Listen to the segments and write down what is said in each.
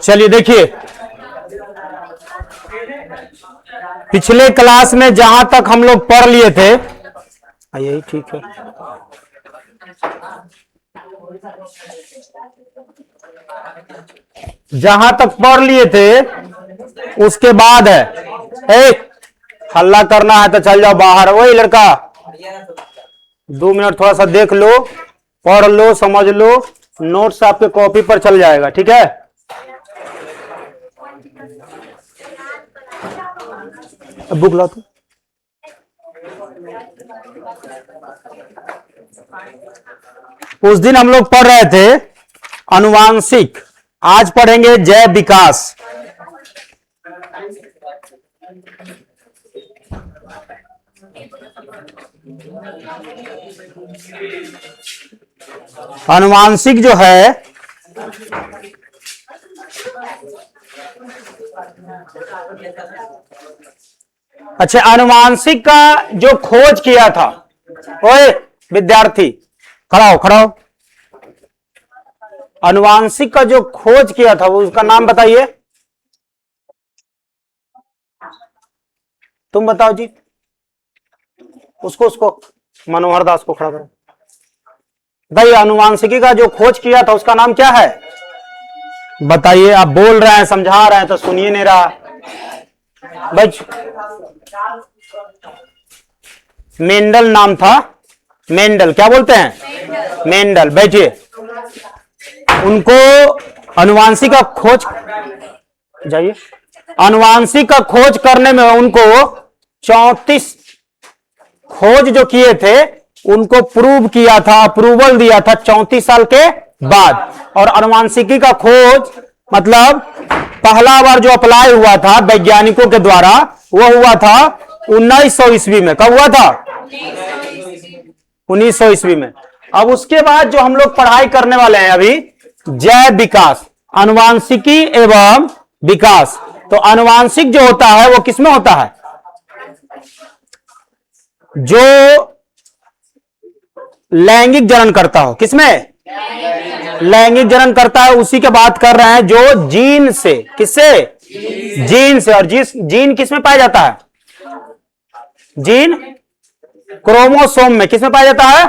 चलिए देखिए, पिछले क्लास में जहां तक हम लोग पढ़ लिए थे, यही ठीक है, जहां तक पढ़ लिए थे उसके बाद है, हल्ला करना है तो चल जाओ बाहर। वही लड़का 2 मिनट थोड़ा सा देख लो, पढ़ लो, समझ लो, नोट्स आपके कॉपी पर चल जाएगा, ठीक है। बुक ला तू। उस दिन हम लोग पढ़ रहे थे अनुवांशिक, आज पढ़ेंगे जैव विकास। अनुवांशिक जो है, अच्छा, अनुवांशिक का जो खोज किया था, ओए विद्यार्थी खड़ा हो, खड़ा हो। अनुवांशिक का जो खोज किया था वो उसका नाम बताइए, तुम बताओ जी। उसको मनोहर दास को खड़ा करो। भाई, अनुवांशिकी का जो खोज किया था उसका नाम क्या है बताइए। आप बोल रहे हैं, समझा रहे हैं तो सुनिए नहीं रहा भाई। मेंडल नाम था, मेंडल, क्या बोलते हैं, मेंडल। बैठिए। उनको अनुवांशिक का खोज, जाइए, अनुवांशिक का खोज करने में उनको 34 खोज जो किए थे उनको प्रूव किया था, अप्रूवल दिया था 34 साल के बाद। और अनुवांशिकी का खोज मतलब पहला बार जो अप्लाई हुआ था वैज्ञानिकों के द्वारा वो हुआ था 1900 ईस्वी में। कब हुआ था, 1900 ईस्वी में। अब उसके बाद जो हम लोग पढ़ाई करने वाले हैं अभी, जैव विकास, अनुवांशिकी एवं विकास। तो अनुवांशिक जो होता है वो किसमें होता है, जो लैंगिक जनन करता हो। किसमें, लैंगिक जनन करता है, उसी के बात कर रहे हैं। जो जीन से, किससे, जीन से। और जीन किसमें पाया जाता है, जीन क्रोमोसोम में। किसमें पाया जाता है,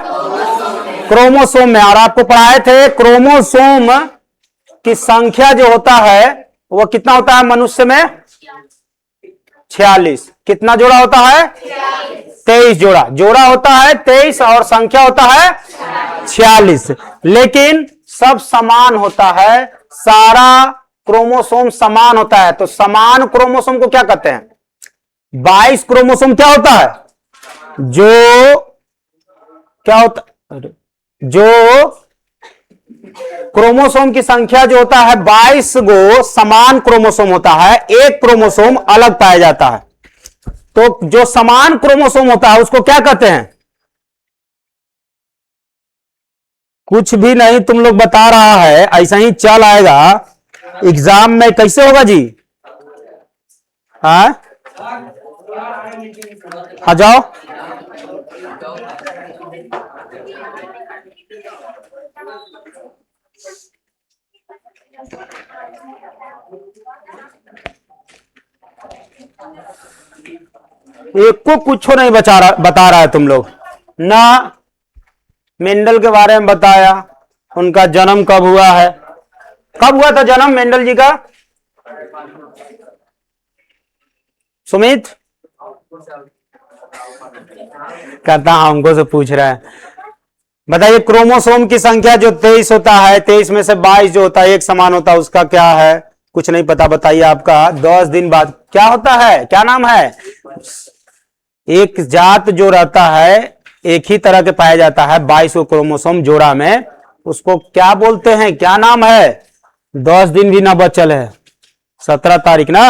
क्रोमोसोम में। और आपको पढ़ाए थे क्रोमोसोम की संख्या जो होता है वो कितना होता है मनुष्य में, 46। कितना जोड़ा होता है, 23 जोड़ा। जोड़ा होता है 23 और संख्या होता है 46। लेकिन सब समान होता है, सारा क्रोमोसोम समान होता है। तो समान क्रोमोसोम को क्या कहते हैं, 22 क्रोमोसोम क्या होता है, जो क्या होता, जो क्रोमोसोम की संख्या जो होता है 22 गो समान क्रोमोसोम होता है, एक क्रोमोसोम अलग पाया जाता है। तो जो समान क्रोमोसोम होता है उसको क्या कहते हैं, कुछ भी नहीं, तुम लोग बता रहा है, ऐसा ही चल आएगा एग्जाम में। कैसे होगा जी, हाँ आ जाओ। एक को कुछ नहीं बता रहा है तुम लोग ना। मेंडल के बारे में बताया, उनका जन्म कब हुआ है, कब हुआ था जन्म मेंडल जी का, सुमित कहता हमको से पूछ रहा है। बताइए, क्रोमोसोम की संख्या जो 23 होता है, 23 में से 22 जो होता है एक समान होता है, उसका क्या है, कुछ नहीं पता। बताइए, आपका 10 दिन बाद क्या होता है, क्या नाम है, एक जात जो रहता है एक ही तरह के पाया जाता है 22 क्रोमोसोम जोड़ा में, उसको क्या बोलते हैं, क्या नाम है। 10 दिन भी ना बचल है, 17 तारीख ना,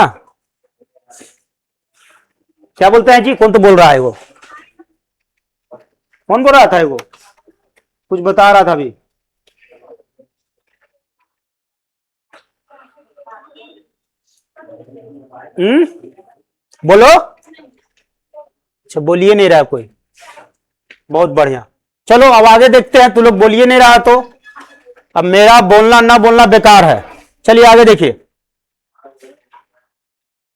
क्या बोलते हैं जी, कौन तो बोल रहा है वो, कौन बोल रहा था वो, कुछ बता रहा था अभी। बोलो, अच्छा बोलिए नहीं रहा कोई, बहुत बढ़िया। चलो अब आगे देखते हैं, तू लोग बोलिए नहीं रहा तो अब मेरा बोलना ना बोलना बेकार है। चलिए आगे देखिए,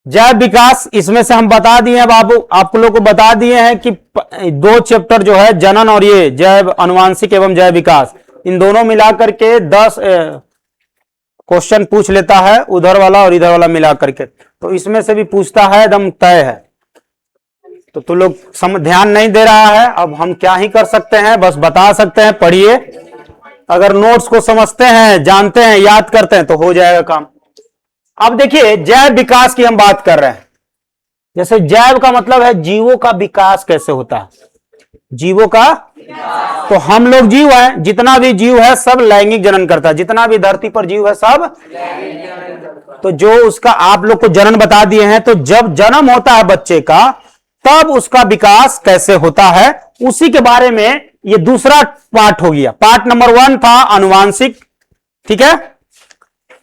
जैव विकास, इसमें से हम बता दिए हैं बाबू, आप लोग को बता दिए हैं कि 2 चैप्टर जो है जनन और ये जैव अनुवांशिक एवं जैव विकास, इन दोनों मिलाकर के 10 क्वेश्चन पूछ लेता है, उधर वाला और इधर वाला मिलाकर के। तो इसमें से भी पूछता है, एकदम तय है। तो तू लोग ध्यान नहीं दे रहा है, अब हम क्या ही कर सकते हैं, बस बता सकते हैं पढ़िए। अगर नोट्स को समझते हैं, जानते हैं, याद करते हैं तो हो जाएगा काम। अब देखिए जैव विकास की हम बात कर रहे हैं। जैसे जैव का मतलब है जीवों का विकास कैसे होता है, जीवों का। तो हम लोग जीव हैं, जितना भी जीव है सब लैंगिक जनन करता है, जितना भी धरती पर जीव है सब। तो जो उसका आप लोग को जनन बता दिए हैं, तो जब जन्म होता है बच्चे का तब उसका विकास कैसे होता है, उसी के बारे में ये दूसरा पार्ट हो गया। पार्ट नंबर 1 था अनुवांशिक, ठीक है,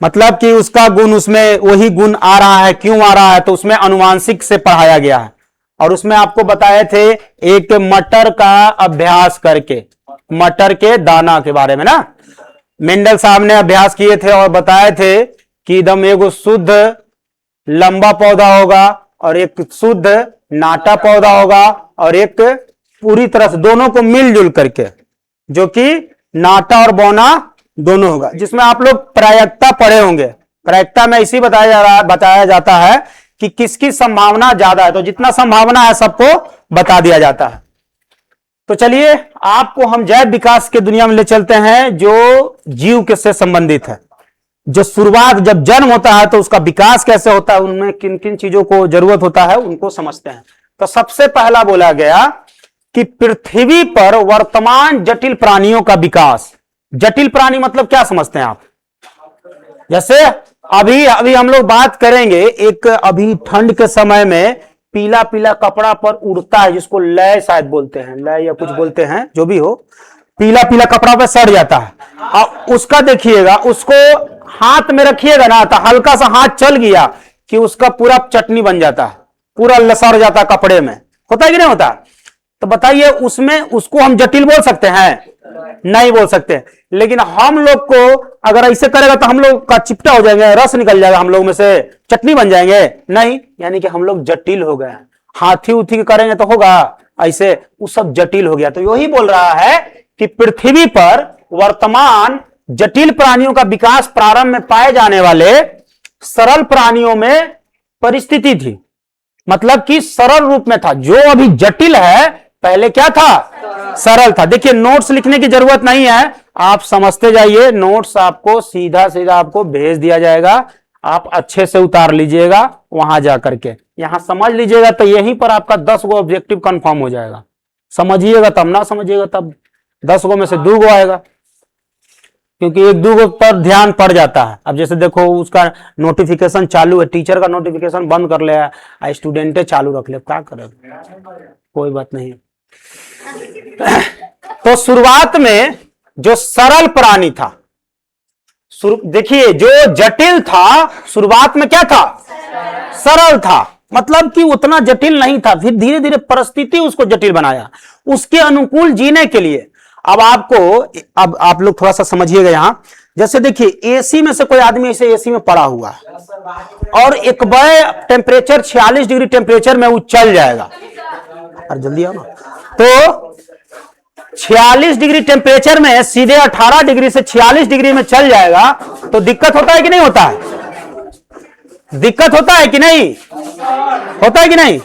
मतलब कि उसका गुण, उसमें वही गुण आ रहा है, क्यों आ रहा है, तो उसमें अनुवांशिक से पढ़ाया गया है। और उसमें आपको बताए थे एक मटर का अभ्यास करके, मटर के दाना के बारे में ना, मेंडल साहब ने अभ्यास किए थे और बताए थे कि एकदम एगो शुद्ध लंबा पौधा होगा और एक शुद्ध नाटा पौधा होगा, और एक पूरी तरह से दोनों को मिलजुल करके, जो कि नाटा और बौना दोनों होगा, जिसमें आप लोग प्रायिकता पढ़े होंगे। प्रायिकता में इसी बताया जाता है कि किसकी संभावना ज्यादा है, तो जितना संभावना है सबको बता दिया जाता है। तो चलिए आपको हम जैव विकास के दुनिया में ले चलते हैं, जो जीव के से संबंधित है। जो शुरुआत, जब जन्म होता है तो उसका विकास कैसे होता है, उनमें किन किन चीजों को जरूरत होता है, उनको समझते हैं। तो सबसे पहला बोला गया कि पृथ्वी पर वर्तमान जटिल प्राणियों का विकास। जटिल प्राणी मतलब क्या समझते हैं आप? जैसे अभी हम लोग बात करेंगे, एक अभी ठंड के समय में पीला पीला कपड़ा पर उड़ता है, जिसको लय शायद बोलते हैं, लय या कुछ बोलते हैं, जो भी हो, पीला पीला कपड़ा पे सड़ जाता है। अब उसका देखिएगा, उसको हाथ में रखिएगा ना, तो हल्का सा हाथ चल गया कि उसका पूरा चटनी बन जाता है, पूरा लसड़ जाता है कपड़े में, होता है कि नहीं होता? तो बताइए उसमें उसको हम जटिल बोल सकते हैं? नहीं बोल सकते। लेकिन हम लोग को अगर ऐसे करेगा तो हम लोग का चिपटा हो जाएंगे, रस निकल जाएगा हम लोग में से, चटनी बन जाएंगे, नहीं, यानी कि हम लोग जटिल हो गए। हाथी उथी करेंगे तो होगा ऐसे, वो सब जटिल हो गया। तो यही बोल रहा है कि पृथ्वी पर वर्तमान जटिल प्राणियों का विकास प्रारंभ में पाए जाने वाले सरल प्राणियों में परिस्थिति थी, मतलब कि सरल रूप में था। जो अभी जटिल है पहले क्या था? सरल था। देखिए नोट्स लिखने की जरूरत नहीं है, आप समझते जाइए, नोट्स आपको सीधा सीधा आपको भेज दिया जाएगा, आप अच्छे से उतार लीजिएगा, वहां जाकर के यहां समझ लीजिएगा, तो यहीं पर आपका 10 गो ऑब्जेक्टिव कंफर्म हो जाएगा। समझिएगा तब, ना समझिएगा तब 10 गो में से 2 गो आएगा, क्योंकि 1-2 गो पर ध्यान पड़ जाता है। अब जैसे देखो उसका नोटिफिकेशन चालू है, टीचर का नोटिफिकेशन बंद कर ले, स्टूडेंट चालू रख ले, क्या करे, कोई बात नहीं। तो शुरुआत में जो सरल प्राणी था, देखिए जो जटिल था शुरुआत में क्या था? सरल था, मतलब कि उतना जटिल नहीं था, फिर धीरे धीरे परिस्थिति उसको जटिल बनाया, उसके अनुकूल जीने के लिए। अब आप लोग थोड़ा सा समझिएगा यहां, जैसे देखिए एसी में से कोई आदमी ऐसे एसी में पड़ा हुआ है और एक बड़े टेम्परेचर 46 डिग्री टेम्परेचर में वो चल जाएगा, अरे जल्दी आओ ना, तो 46 डिग्री टेम्परेचर में सीधे 18 डिग्री से 46 डिग्री में चल जाएगा, तो दिक्कत होता है कि नहीं होता है? दिक्कत होता है कि नहीं होता है कि नहीं?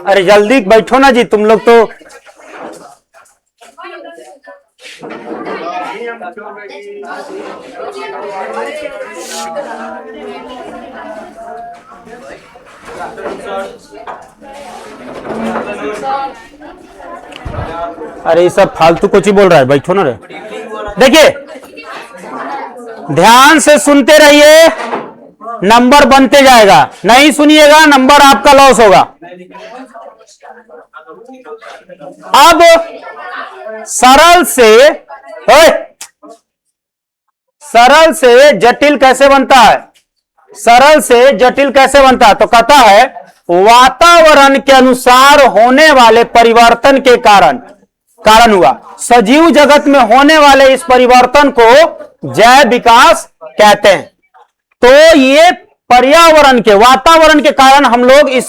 अरे जल्दी बैठो ना जी, तुम लोग तो अरे ये सब फालतू कुछ ही बोल रहा है, बैठो ना रे। देखिए ध्यान से सुनते रहिए, नंबर बनते जाएगा, नहीं सुनिएगा नंबर आपका लॉस होगा। अब सरल से जटिल कैसे बनता है? सरल से जटिल कैसे बनता है? तो कहता है वातावरण के अनुसार होने वाले परिवर्तन के कारण कारण हुआ। सजीव जगत में होने वाले इस परिवर्तन को जैव विकास कहते हैं। तो ये पर्यावरण के, वातावरण के कारण हम लोग इस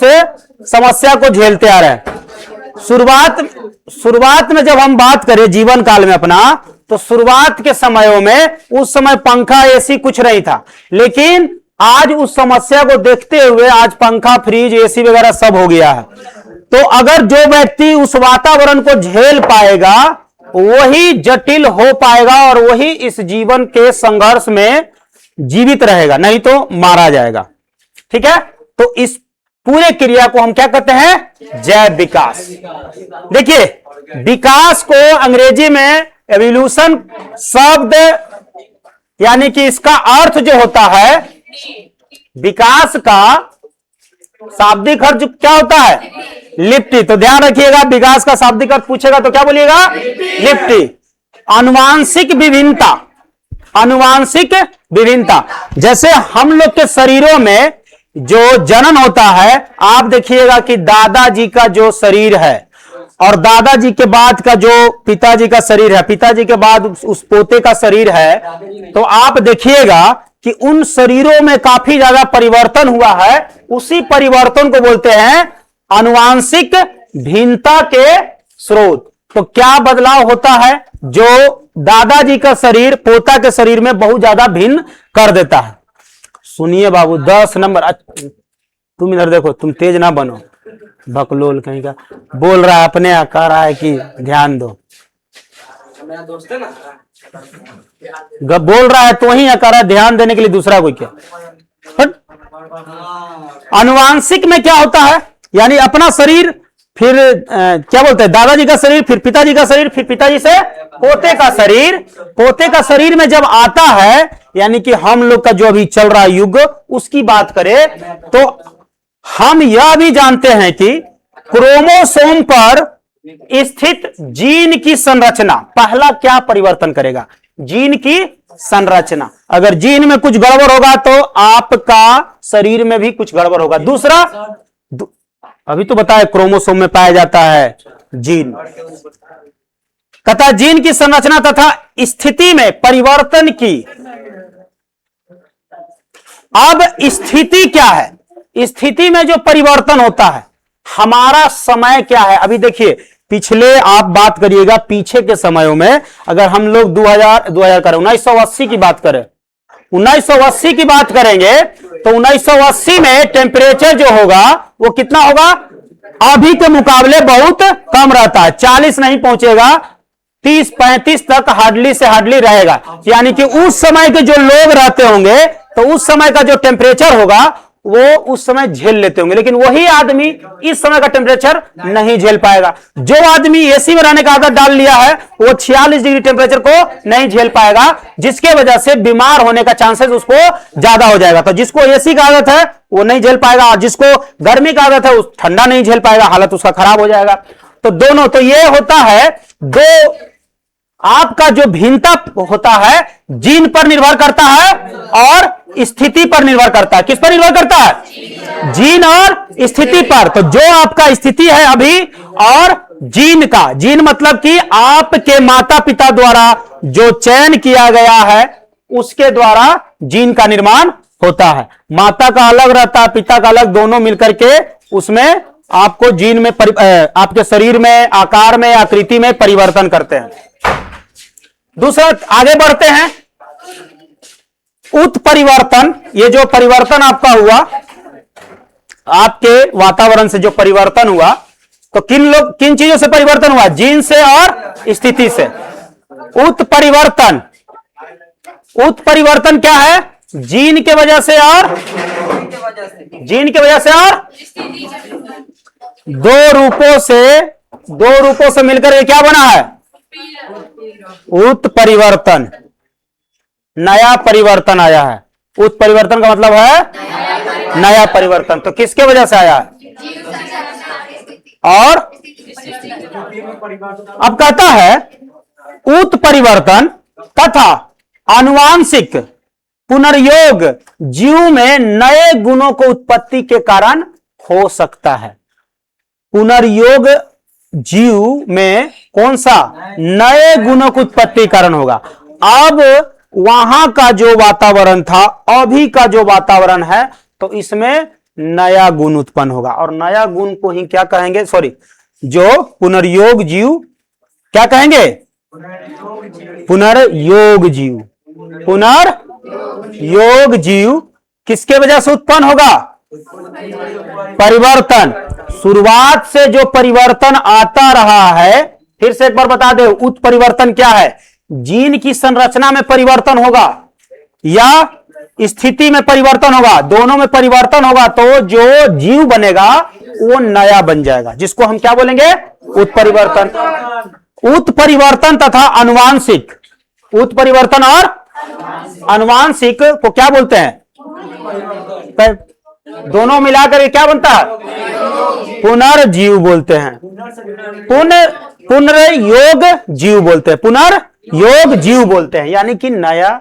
समस्या को झेलते आ रहे हैं। शुरुआत में जब हम बात करें जीवन काल में अपना, तो शुरुआत के समयों में उस समय पंखा एसी कुछ नहीं था, लेकिन आज उस समस्या को देखते हुए आज पंखा, फ्रिज, एसी वगैरह सब हो गया है। तो अगर जो व्यक्ति उस वातावरण को झेल पाएगा वही जटिल हो पाएगा और वही इस जीवन के संघर्ष में जीवित रहेगा, नहीं तो मारा जाएगा। ठीक है, तो इस पूरे क्रिया को हम क्या कहते हैं? जैव विकास। देखिए, विकास को अंग्रेजी में एवोल्यूशन शब्द, यानी कि इसका अर्थ जो होता है, विकास का शाब्दिक अर्थ क्या होता है? लिप्ति। तो ध्यान रखिएगा, विकास का शाब्दिक अर्थ पूछेगा तो क्या बोलिएगा? लिप्ति। आनुवांशिक विभिन्नता, आनुवांशिक विभिन्नता। जैसे हम लोग के शरीरों में जो जनन होता है, आप देखिएगा कि दादाजी का जो शरीर है और दादाजी के बाद का जो पिताजी का शरीर है, पिताजी के बाद उस पोते का शरीर है, तो आप देखिएगा कि उन शरीरों में काफी ज्यादा परिवर्तन हुआ है। उसी परिवर्तन को बोलते हैं आनुवांशिक भिन्नता के स्रोत। तो क्या बदलाव होता है? जो दादाजी का शरीर पोता के शरीर में बहुत ज्यादा भिन्न कर देता है। सुनिए बाबू, 10 नंबर। तुम इधर देखो, तुम तेज ना बनो, बकलोल कहीं का बोल रहा है, अपने कह रहा है कि ध्यान दो। मेरा दोस्त है ना, बोल रहा है तो वही कह रहा है ध्यान देने के लिए, दूसरा कोई क्या? आनुवांशिक में क्या होता है? यानी अपना शरीर, फिर क्या बोलते हैं, दादाजी का शरीर, फिर पिताजी का शरीर, फिर पिताजी से पोते का शरीर। पोते का शरीर में जब आता है, यानी कि हम लोग का जो अभी चल रहा युग, उसकी बात करें तो हम यह भी जानते हैं कि क्रोमोसोम पर स्थित जीन की संरचना पहला क्या परिवर्तन करेगा? जीन की संरचना। अगर जीन में कुछ गड़बड़ होगा तो आपका शरीर में भी कुछ गड़बड़ होगा। दूसरा, अभी तो बताया क्रोमोसोम में पाया जाता है जीन, तथा जीन की संरचना तथा स्थिति में परिवर्तन की। अब स्थिति क्या है? स्थिति में जो परिवर्तन होता है, हमारा समय क्या है? अभी देखिए, पिछले आप बात करिएगा, पीछे के समयों में अगर हम लोग 2000 करें, 1980 की बात करें, 1980 की बात करेंगे तो 1980 में टेम्परेचर जो होगा वो कितना होगा? अभी के मुकाबले बहुत कम रहता है, 40 नहीं पहुंचेगा, 30-35 तक हार्डली से हार्डली रहेगा। यानी कि उस समय के जो लोग रहते होंगे तो उस समय का जो टेम्परेचर होगा वो उस समय झेल लेते होंगे, लेकिन वही आदमी इस समय का टेम्परेचर नहीं झेल पाएगा। जो आदमी एसी में रहने का आदत डाल लिया है वो 46 डिग्री टेम्परेचर को नहीं झेल पाएगा, जिसके वजह से बीमार होने का चांसेस उसको ज्यादा हो जाएगा। तो जिसको एसी का आदत है वो नहीं झेल पाएगा, और जिसको गर्मी का आदत है उस ठंडा नहीं झेल पाएगा, हालत उसका खराब हो जाएगा। तो दोनों, तो ये होता है, दो आपका जो भिन्नता होता है जीन पर निर्भर करता है और स्थिति पर निर्भर करता है। किस पर निर्भर करता है? जीन और स्थिति पर। तो जो आपका स्थिति है अभी, और जीन का, जीन मतलब कि आपके माता पिता द्वारा जो चयन किया गया है उसके द्वारा जीन का निर्माण होता है। माता का अलग रहता है, पिता का अलग, दोनों मिलकर के उसमें आपको जीन में आपके शरीर में, आकार में, आकृति में परिवर्तन करते हैं। दूसरा, आगे बढ़ते हैं, उत्परिवर्तन। ये जो परिवर्तन आपका हुआ, आपके वातावरण से जो परिवर्तन हुआ, तो किन चीजों से परिवर्तन हुआ? जीन से और स्थिति से। उत्परिवर्तन, उत्परिवर्तन क्या है? जीन के वजह से और जीन के वजह से और दो रूपों से मिलकर ये क्या बना है? उत्परिवर्तन। नया परिवर्तन आया है। उत्परिवर्तन का मतलब है नया परिवर्तन। तो किसके वजह से आया है? और अब कहता है उत्परिवर्तन तथा आनुवांशिक पुनर्योग जीव में नए गुणों को उत्पत्ति के कारण हो सकता है। पुनर्योग जीव में कौन सा नए गुणों की उत्पत्ति कारण होगा। अब वहां का जो वातावरण था, अभी का जो वातावरण है, तो इसमें नया गुण उत्पन्न होगा। और नया गुण को ही क्या कहेंगे, सॉरी, जो पुनर्योग जीव क्या कहेंगे, पुनर्योग जीव। पुनर्योग जीव किसके वजह से उत्पन्न होगा, परिवर्तन। शुरुआत से जो परिवर्तन आता रहा है, फिर से एक बार बता दे, उत्परिवर्तन क्या है, जीन की संरचना में परिवर्तन होगा या स्थिति में परिवर्तन होगा, दोनों में परिवर्तन होगा, तो जो जीव बनेगा वो नया बन जाएगा, जिसको हम क्या बोलेंगे, उत्परिवर्तन। उत्परिवर्तन तथा अनुवांशिक, उत्परिवर्तन और अनुवांशिक को क्या बोलते हैं, दोनों मिलाकर ये क्या बनता है, पुनर्जीव बोलते हैं। पुनर्योग जीव बोलते हैं, पुनर्योग जीव बोलते हैं, यानी कि नया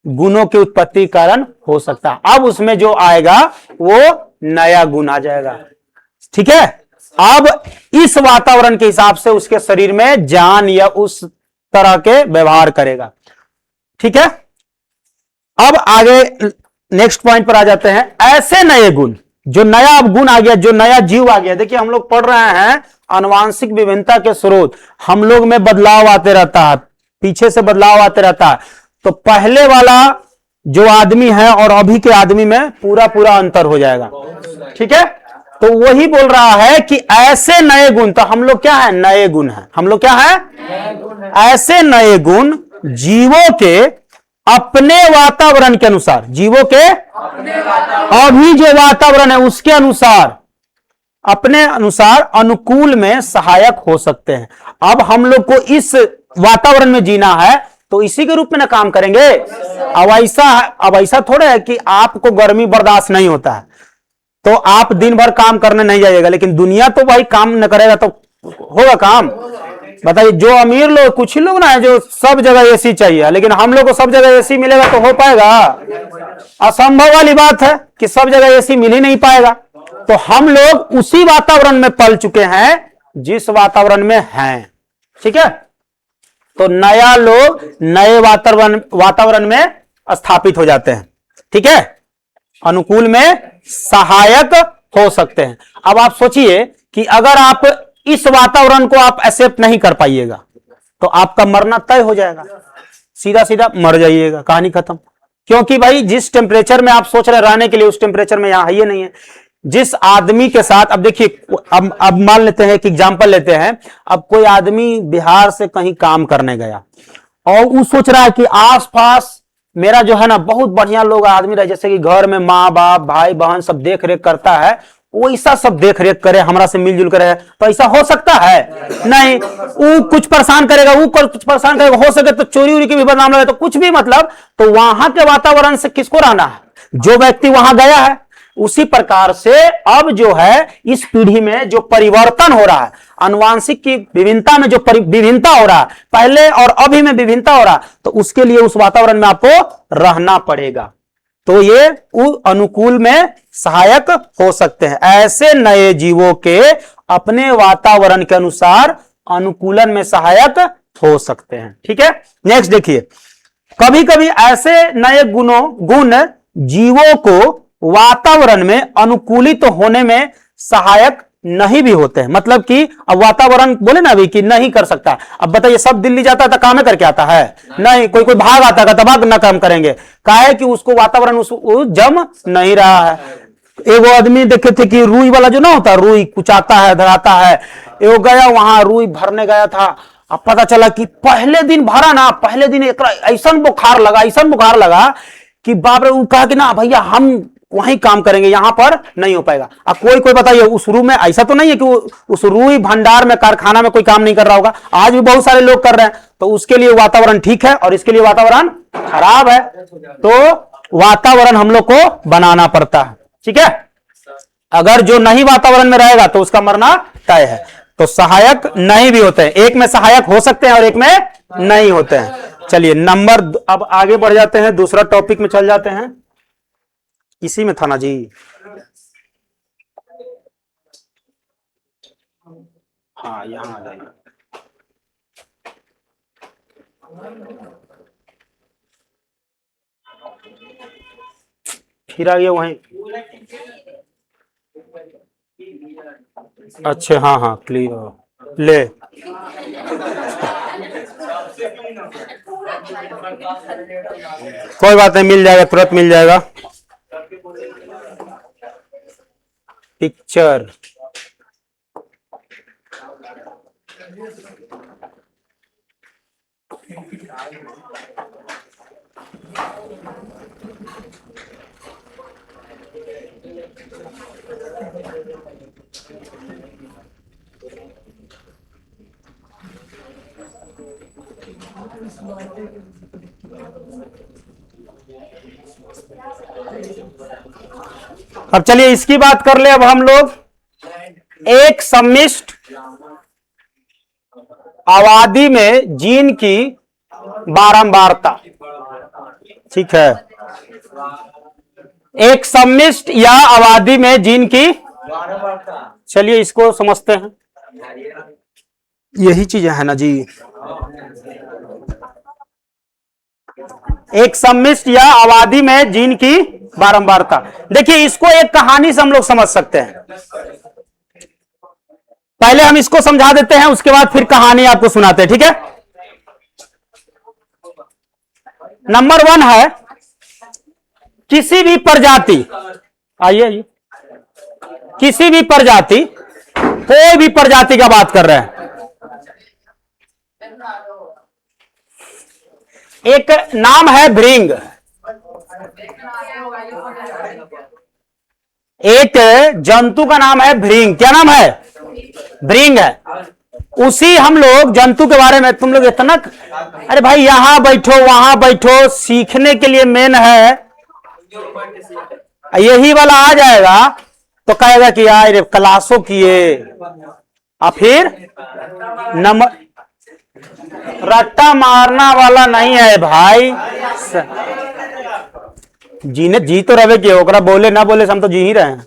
गुणों की उत्पत्ति कारण हो सकता है। अब उसमें जो आएगा वो नया गुण आ जाएगा, ठीक है। अब इस वातावरण के हिसाब से उसके शरीर में जान या उस तरह के व्यवहार करेगा, ठीक है। अब आगे नेक्स्ट पॉइंट पर आ जाते हैं। ऐसे नए गुण, जो नया अब गुण आ गया, जो नया जीव आ गया। देखिए हम लोग पढ़ रहे हैं आनुवांशिक विभिन्नता के स्रोत, हम लोग में बदलाव आते रहता है, पीछे से बदलाव आते रहता है। तो पहले वाला जो आदमी है और अभी के आदमी में पूरा पूरा अंतर हो जाएगा, ठीक है। तो वही बोल रहा है कि ऐसे नए गुण, तो हम लोग क्या है, नए गुण है, हम लोग क्या है, ऐसे नए गुण जीवों के अपने वातावरण के अनुसार, जीवों के अभी जो वातावरण है उसके अनुसार, अपने अनुसार अनुकूल में सहायक हो सकते हैं। अब हम लोग को इस वातावरण में जीना है तो इसी के रूप में ना काम करेंगे। अब ऐसा थोड़ा है कि आपको गर्मी बर्दाश्त नहीं होता है तो आप दिन भर काम करने नहीं जाइएगा, लेकिन दुनिया तो भाई काम न करेगा तो होगा काम। बताइए, जो अमीर लोग, कुछ ही लोग ना है जो सब जगह एसी चाहिए, लेकिन हम लोग को सब जगह एसी मिलेगा तो हो पाएगा, असंभव वाली बात है कि सब जगह एसी मिल ही नहीं पाएगा। तो हम लोग उसी वातावरण में पल चुके हैं जिस वातावरण में हैं, ठीक है। तो नया लोग नए वातावरण में स्थापित हो जाते हैं, ठीक है, अनुकूल में सहायक हो सकते हैं। अब आप सोचिए कि अगर आप इस वातावरण को आप एक्सेप्ट नहीं कर पाइएगा तो आपका मरना तय हो जाएगा, सीधा सीधा मर जाइएगा, कहानी खत्म। क्योंकि भाई जिस टेम्परेचर में आप सोच रहे रहने के लिए, उस टेम्परेचर में यहां है ही नहीं है। जिस आदमी के साथ, अब देखिए, अब मान लेते हैं कि एग्जांपल लेते हैं, अब कोई आदमी बिहार से कहीं काम करने गया और वो सोच रहा है कि आसपास मेरा जो है ना बहुत बढ़िया लोग आदमी रहे, जैसे कि घर में माँ बाप भाई बहन सब देख रेख करता है, वैसा सब देख रेख करे, हमरा से मिलजुल करे, तो ऐसा हो सकता है नहीं। वो कुछ परेशान करेगा, वो कुछ परेशान करेगा, हो सके तो चोरी उरी की भी बदनाम लगे, तो कुछ भी, मतलब तो वहां के वातावरण से किसको रहना है, जो व्यक्ति वहां गया है। उसी प्रकार से अब जो है इस पीढ़ी में जो परिवर्तन हो रहा है, आनुवांशिक की विभिन्नता में जो विभिन्नता हो रहा है, पहले और अभी में विभिन्नता हो रहा है, तो उसके लिए उस वातावरण में आपको रहना पड़ेगा। तो ये अनुकूल में सहायक हो सकते हैं। ऐसे नए जीवों के अपने वातावरण के अनुसार अनुकूलन में सहायक हो सकते हैं, ठीक है। नेक्स्ट देखिए, कभी कभी ऐसे नए गुण जीवों को वातावरण में अनुकूलित होने में सहायक नहीं भी होते हैं। मतलब कि अब वातावरण बोले ना अभी कि नहीं कर सकता। अब बताइए, सब दिल्ली जाता है तो काम करके आता है नहीं, कोई कोई भाग आता है तबाह ना काम करेंगे, काहे कि उसको वातावरण जम नहीं रहा है। एगो आदमी देखे थे कि रुई वाला जो ना होता, रुई कुचाता है, धराता है, एगो गया वहां रुई भरने गया था। अब पता चला कि पहले दिन भरा ना, पहले दिन एक ऐसा बुखार लगा कि बाप रे, वो कहा कि ना भैया हम वहीं काम करेंगे, यहां पर नहीं हो पाएगा। अब कोई बताइए, उस रूम में ऐसा तो नहीं है कि उस रुई भंडार में, कारखाना में कोई काम नहीं कर रहा होगा, आज भी बहुत सारे लोग कर रहे हैं। तो उसके लिए वातावरण ठीक है और इसके लिए वातावरण खराब है, तो वातावरण हम लोग को बनाना पड़ता है, ठीक है। अगर जो नहीं वातावरण में रहेगा तो उसका मरना तय है। तो सहायक नहीं भी होते हैं, एक में सहायक हो सकते हैं और एक में नहीं होते हैं। चलिए अब आगे बढ़ जाते हैं, दूसरा टॉपिक में चल जाते हैं। इसी में था ना जी, हाँ यहाँ आ जाइए। फिर आ गया वहीं। अच्छा हाँ हाँ क्लियर ले। कोई बात नहीं, मिल जाएगा, तुरंत मिल जाएगा। पिक्चर अब चलिए इसकी बात कर ले अब हम लोग। एक सम्मिश्र आबादी में जीन की बारंबारता। ठीक है, एक सम्मिश्र या आबादी में जीन की, चलिए इसको समझते हैं। यही चीजें है ना जी। एक सम्मिश्र या आबादी में जीन की बारंबारता। देखिए इसको एक कहानी से हम लोग समझ सकते हैं। पहले हम इसको समझा देते हैं, उसके बाद फिर कहानी आपको सुनाते हैं, ठीक है। नंबर 1 है किसी भी प्रजाति, आइए आइए, किसी भी प्रजाति, कोई भी प्रजाति का बात कर रहे हैं। एक नाम है भृंग, एक जंतु का नाम है भृंग। क्या नाम है? भृंग है। उसी हम लोग जंतु के बारे में तुम लोग इतना, अरे भाई यहां बैठो वहां बैठो, सीखने के लिए मेन है। यही वाला आ जाएगा तो कहेगा कि यार क्लासों किए, और फिर नंबर रट्टा मारना वाला नहीं है भाई। जीने जी तो रहे कि ओकरा बोले ना बोले हम तो जी ही रहे हैं।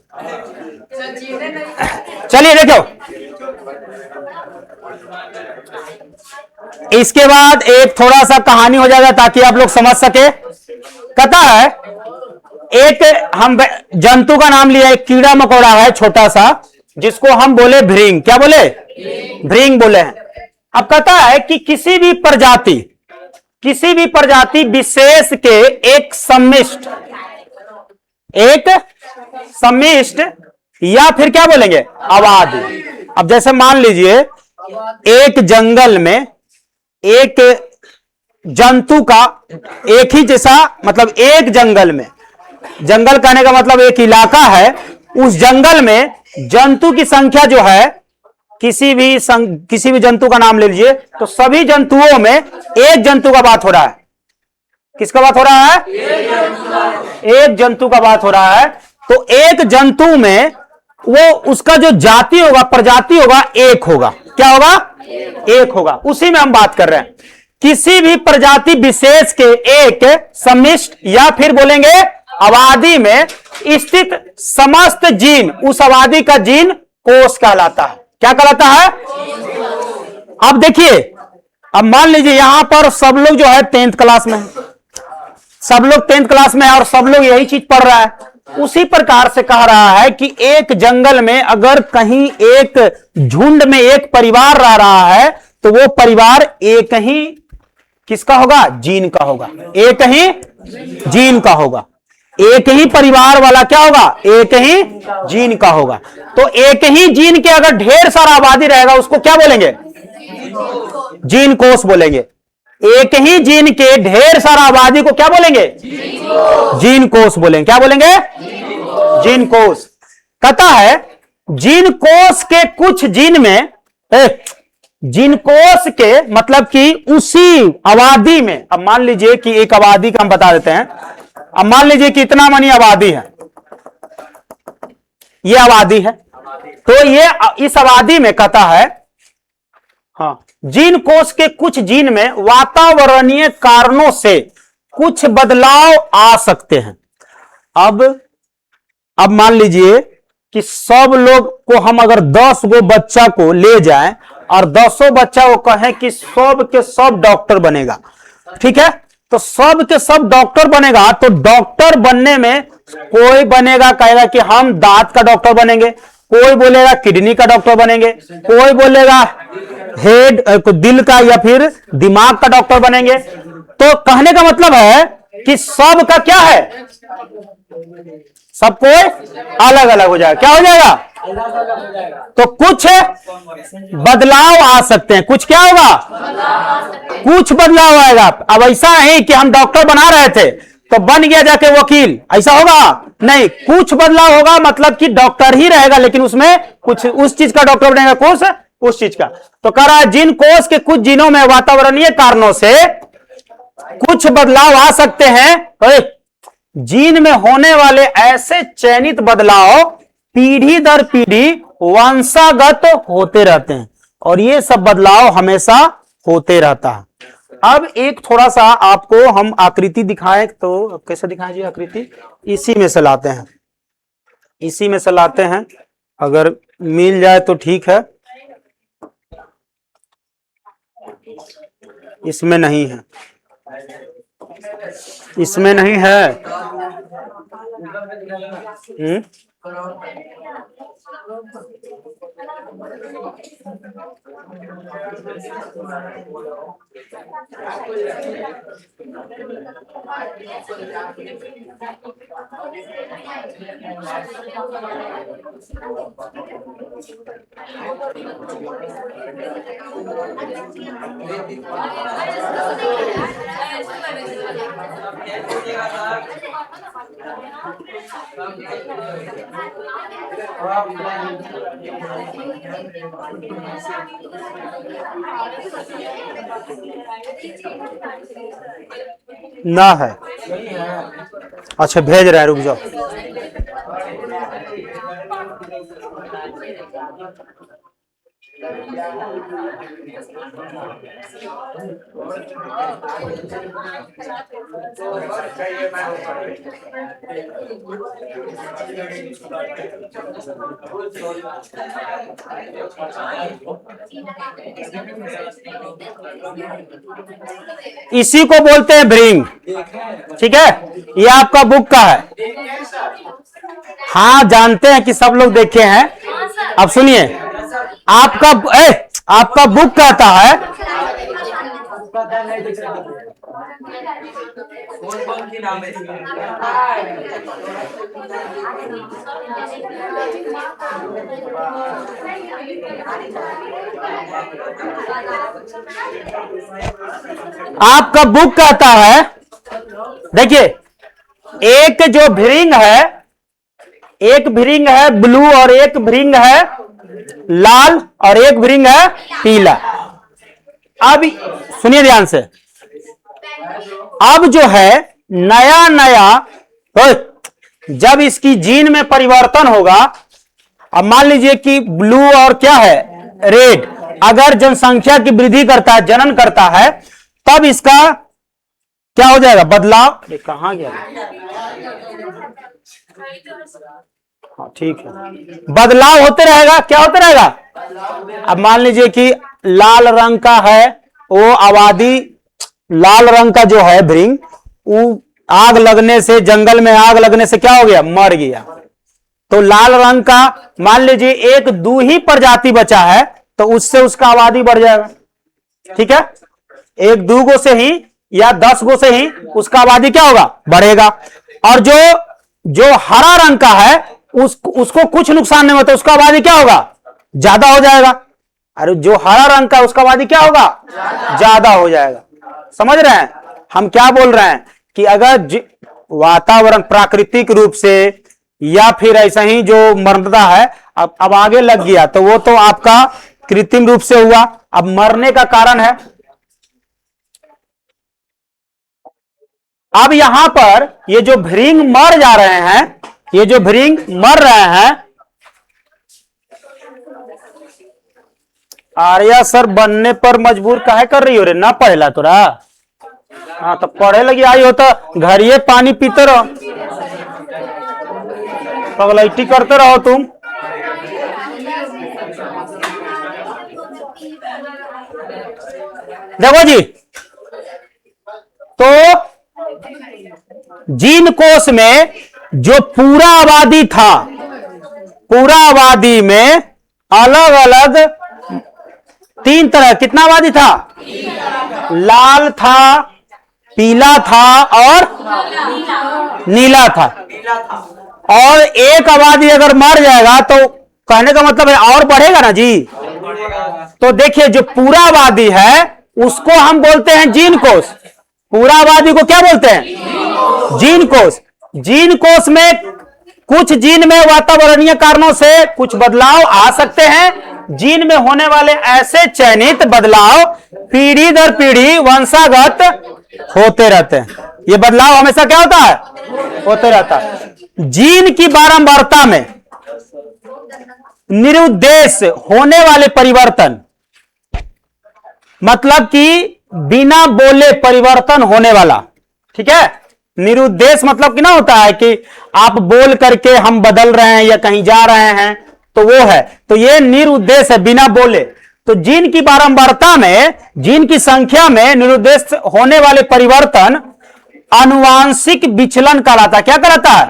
चलिए देखो, इसके बाद एक थोड़ा सा कहानी हो जाएगा ताकि आप लोग समझ सके। कहता है एक हम जंतु का नाम लिया, एक कीड़ा मकोड़ा है छोटा सा, जिसको हम बोले भृंग। क्या बोले? भृंग बोले हैं। अब कहता है कि किसी भी प्रजाति विशेष के एक सम्मिश्र या फिर क्या बोलेंगे आबादी। अब जैसे मान लीजिए एक जंगल में एक जंतु का एक ही जैसा, मतलब एक जंगल में, जंगल कहने का मतलब एक इलाका है, उस जंगल में जंतु की संख्या जो है, किसी भी जंतु का नाम ले लीजिए, तो सभी जंतुओं में एक जंतु का बात हो रहा है। किसका बात हो रहा है? एक जंतु का बात हो रहा है। तो एक जंतु में वो उसका जो जाति होगा, प्रजाति होगा, एक होगा। क्या होगा? एक होगा। उसी में हम बात कर रहे हैं। किसी भी प्रजाति विशेष के एक सम्मिश्र या फिर बोलेंगे आबादी में स्थित समस्त जीन उस आबादी का जीन कोष कहलाता है। क्या कहलाता है? अब देखिए, अब मान लीजिए यहां पर सब लोग जो है 10th क्लास में, सब लोग 10th क्लास में है और सब लोग यही चीज पढ़ रहा है। उसी प्रकार से कह रहा है कि एक जंगल में अगर कहीं एक झुंड में एक परिवार रह रहा है, तो वो परिवार एक ही किसका होगा? जीन का होगा। एक ही जीन का होगा। एक ही परिवार वाला क्या होगा? एक ही जीन का होगा। तो एक ही जीन के अगर ढेर सारा आबादी रहेगा, उसको क्या बोलेंगे? जीन कोष बोलेंगे। एक ही जीन के ढेर सारा आबादी को क्या बोलेंगे? जीन कोष बोलेंगे। क्या बोलेंगे? जीन कोष। कहता है जीन कोष के कुछ जीन में, जीन कोष के मतलब कि उसी आबादी में, अब मान लीजिए कि एक आबादी का हम बता देते हैं। अब मान लीजिए कि इतना मनी आबादी है, ये आबादी है, तो ये इस आबादी में कहता है हाँ, जीन कोष के कुछ जीन में वातावरणीय कारणों से कुछ बदलाव आ सकते हैं। अब मान लीजिए कि सब लोग को हम अगर 10 गो बच्चा को ले जाएं और 10 बच्चा को कहें कि सब के सब डॉक्टर बनेगा, ठीक है, तो सब के सब डॉक्टर बनेगा, तो डॉक्टर बनने में कोई बनेगा कहेगा कि हम दांत का डॉक्टर बनेंगे, कोई बोलेगा किडनी का डॉक्टर बनेंगे, कोई बोलेगा हेड दिल का या फिर दिमाग का डॉक्टर बनेंगे। तो कहने का मतलब है कि सब का क्या है, सब कोई अलग अलग हो जाएगा। क्या हो जाएगा? तो कुछ बदलाव आ सकते हैं, कुछ क्या होगा, कुछ बदलाव आएगा। अब ऐसा है कि हम डॉक्टर बना रहे थे तो बन गया जाके वकील, ऐसा होगा नहीं, कुछ बदलाव होगा, मतलब कि डॉक्टर ही रहेगा लेकिन उसमें कुछ उस चीज का डॉक्टर बनेगा, कोर्स उस चीज का। तो कह रहा है जिन कोष के कुछ जीनों में वातावरणीय कारणों से कुछ बदलाव आ सकते हैं, जीन में होने वाले ऐसे चयनित बदलाव पीढ़ी दर पीढ़ी वंशागत होते रहते हैं और ये सब बदलाव हमेशा होते रहता है। अब एक थोड़ा सा आपको हम आकृति दिखाएं, तो कैसे दिखाएं जी आकृति? इसी में से लाते हैं, इसी में से लाते हैं, अगर मिल जाए तो ठीक है, इसमें नहीं है, इसमें नहीं है। ना है, अच्छा भेज रहा है, रुक जाओ। इसी को बोलते हैं ब्रिंग, ठीक है, ये आपका बुक का है। हाँ जानते हैं कि सब लोग देखे हैं। अब सुनिए, आपका बुक कहता है, आपका बुक कहता है, देखिए एक जो भृंग है, एक भृंग है ब्लू और एक भृंग है लाल और एक भृंग है पीला। अब सुनिए ध्यान से, अब जो है नया नया जब इसकी जीन में परिवर्तन होगा, अब मान लीजिए कि ब्लू और क्या है रेड, अगर जनसंख्या की वृद्धि करता है, जनन करता है, तब इसका क्या हो जाएगा, बदलाव। ये कहां गया? हाँ ठीक है, बदलाव होते रहेगा। क्या होते रहेगा? अब मान लीजिए कि लाल रंग का है, वो आबादी लाल रंग का जो है भृंग, वो आग लगने से, जंगल में आग लगने से क्या हो गया, मर गया। तो लाल रंग का मान लीजिए एक दो ही प्रजाति बचा है, तो उससे उसका आबादी बढ़ जाएगा, ठीक है, एक दो गो से ही या 10 गो से ही उसका आबादी क्या होगा, बढ़ेगा। और जो हरा रंग का है उसको कुछ नुकसान नहीं होता, उसका आबादी क्या होगा, ज्यादा हो जाएगा। अरे जो हरा रंग का उसका आबादी क्या होगा, ज्यादा हो जाएगा। समझ रहे हैं हम क्या बोल रहे हैं कि अगर वातावरण प्राकृतिक रूप से या फिर ऐसा ही जो मरता है, अब आगे लग गया तो वो तो आपका कृत्रिम रूप से हुआ, अब मरने का कारण है। अब यहां पर ये जो भृंग मर जा रहे हैं, ये जो भृंग मर रहे हैं, आर्या सर बनने पर मजबूर काहे कर रही हो रे, ना पढ़ेला तोरा? हाँ तो पढ़े लगी आई हो तो घर ये पानी पीते रहो, पगलैटी करते रहो तुम। देखो जी, तो जीन कोष में जो पूरा आबादी था, पूरा आबादी में अलग अलग तीन तरह, कितना आबादी था? लाल था, पीला था और नीला था। और एक आबादी अगर मर जाएगा तो कहने का मतलब है और बढ़ेगा ना जी। तो देखिए, जो पूरा आबादी है उसको हम बोलते हैं जीन कोष। पूरा आबादी को क्या बोलते हैं? जीन कोष। जीन कोष में कुछ जीन में वातावरणीय कारणों से कुछ बदलाव आ सकते हैं। जीन में होने वाले ऐसे चयनित बदलाव पीढ़ी दर पीढ़ी वंशागत होते रहते हैं। ये बदलाव हमेशा क्या होता है? होते रहता है। जीन की बारंबारता में निरुद्देश होने वाले परिवर्तन, मतलब कि बिना बोले परिवर्तन होने वाला, ठीक है। निरुद्देश मतलब कि ना होता है कि आप बोल करके हम बदल रहे हैं या कहीं जा रहे हैं, तो वो है। तो ये निरुद्देश है, बिना बोले। तो जीन की बारंबारता में, जीन की संख्या में निरुद्देश होने वाले परिवर्तन आनुवांशिक विचलन कहलाता है। क्या कहलाता है?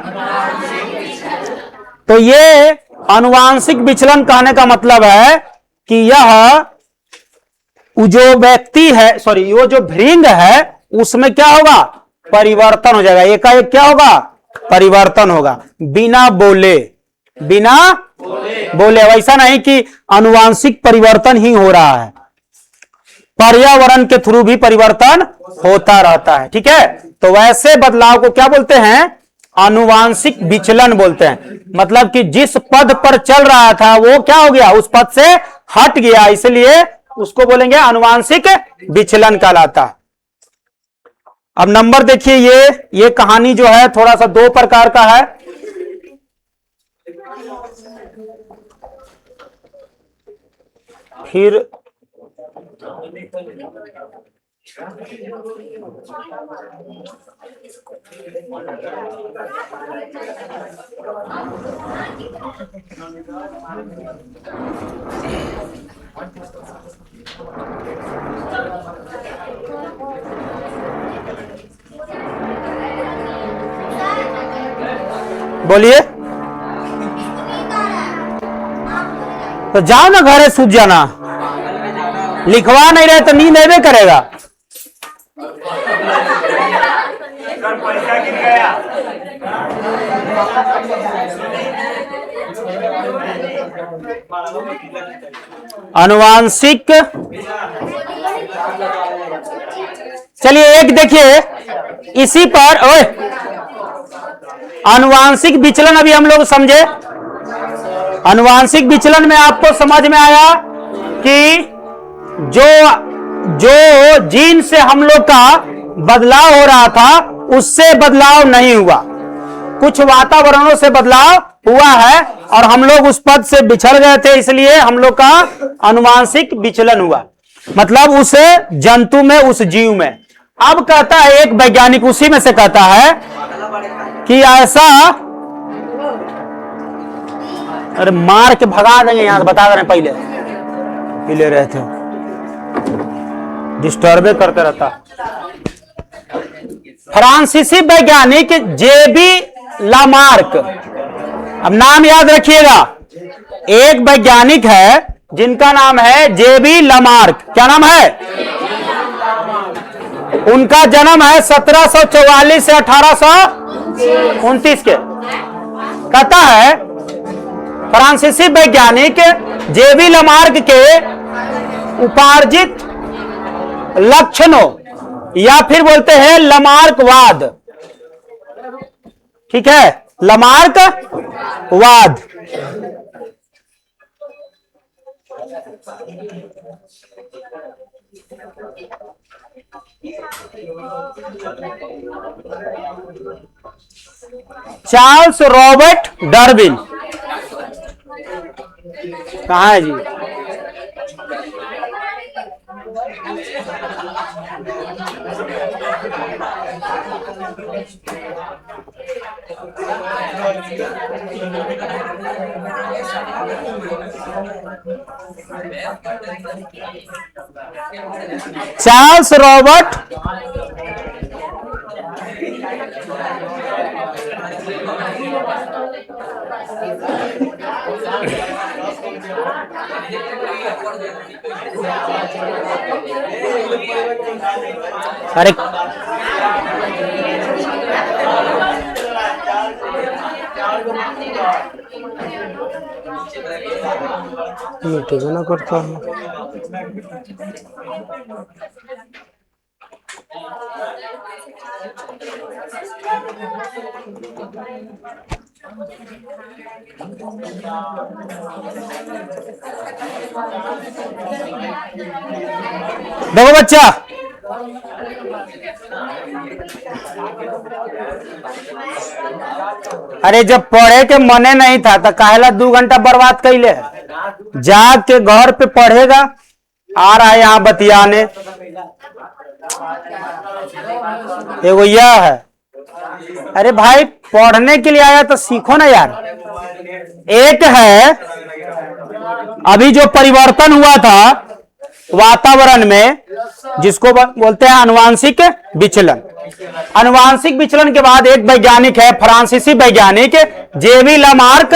तो ये आनुवांशिक विचलन कहने का मतलब है कि यह जो व्यक्ति है, सॉरी, वो जो भृंग है उसमें क्या होगा? परिवर्तन हो जाएगा। एकाएक क्या होगा? परिवर्तन होगा, बिना बोले। बिना बोले। वैसा नहीं कि आनुवांशिक परिवर्तन ही हो रहा है, पर्यावरण के थ्रू भी परिवर्तन होता रहता है, ठीक है। तो वैसे बदलाव को क्या बोलते हैं? आनुवांशिक विचलन बोलते हैं। मतलब कि जिस पद पर चल रहा था वो क्या हो गया? उस पद से हट गया, इसलिए उसको बोलेंगे आनुवांशिक विचलन कहलाता। अब नंबर देखिए, ये कहानी जो है थोड़ा सा दो प्रकार का है। फिर बोलिए, तो जाओ ना घरे, सूझ जाना। लिखवा नहीं रहे तो नींद नहीं करेगा। आनुवांशिक, चलिए एक देखिए इसी पर। आनुवांशिक विचलन अभी हम लोग समझे। आनुवांशिक विचलन में आपको समझ में आया कि जो जीन से हम लोग का बदलाव हो रहा था उससे बदलाव नहीं हुआ, कुछ वातावरणों से बदलाव हुआ है और हम लोग उस पद से बिछड़ गए थे, इसलिए हम लोग का आनुवांशिक विचलन हुआ। मतलब उस जंतु में, उस जीव में। अब कहता है एक वैज्ञानिक, उसी में से कहता है कि ऐसा, अरे मार के भगा देंगे यहां से, बता रहे पहले पी ले रहे थे, डिस्टर्बे करते रहता। फ्रांसीसी वैज्ञानिक जेबी लामार्क, अब नाम याद रखिएगा, एक वैज्ञानिक है जिनका नाम है जेबी लामार्क। क्या नाम है? उनका जन्म है 1744 से 1829 के। कहता है फ्रांसीसी वैज्ञानिक जेबी लामार्क के उपार्जित लक्षणों या फिर बोलते हैं लामार्कवाद, ठीक है, लामार्कवाद। चार्ल्स रॉबर्ट डार्विन कहाँ है जी? चार्ल्स रॉबर्ट अरे ठीक ना करता हूँ। देखो बच्चा, अरे जब पढ़े के मने नहीं था तो काहेला 2 घंटा बर्बाद कैले? जाग के घर पे पढ़ेगा। आ रहा है यहाँ बतियाने। एगो यह है, अरे भाई पढ़ने के लिए आया तो सीखो ना यार। एक है अभी जो परिवर्तन हुआ था वातावरण में, जिसको बोलते हैं अनुवांशिक विचलन। अनुवांशिक विचलन के बाद एक वैज्ञानिक है, फ्रांसीसी वैज्ञानिक जेवी लामार्क,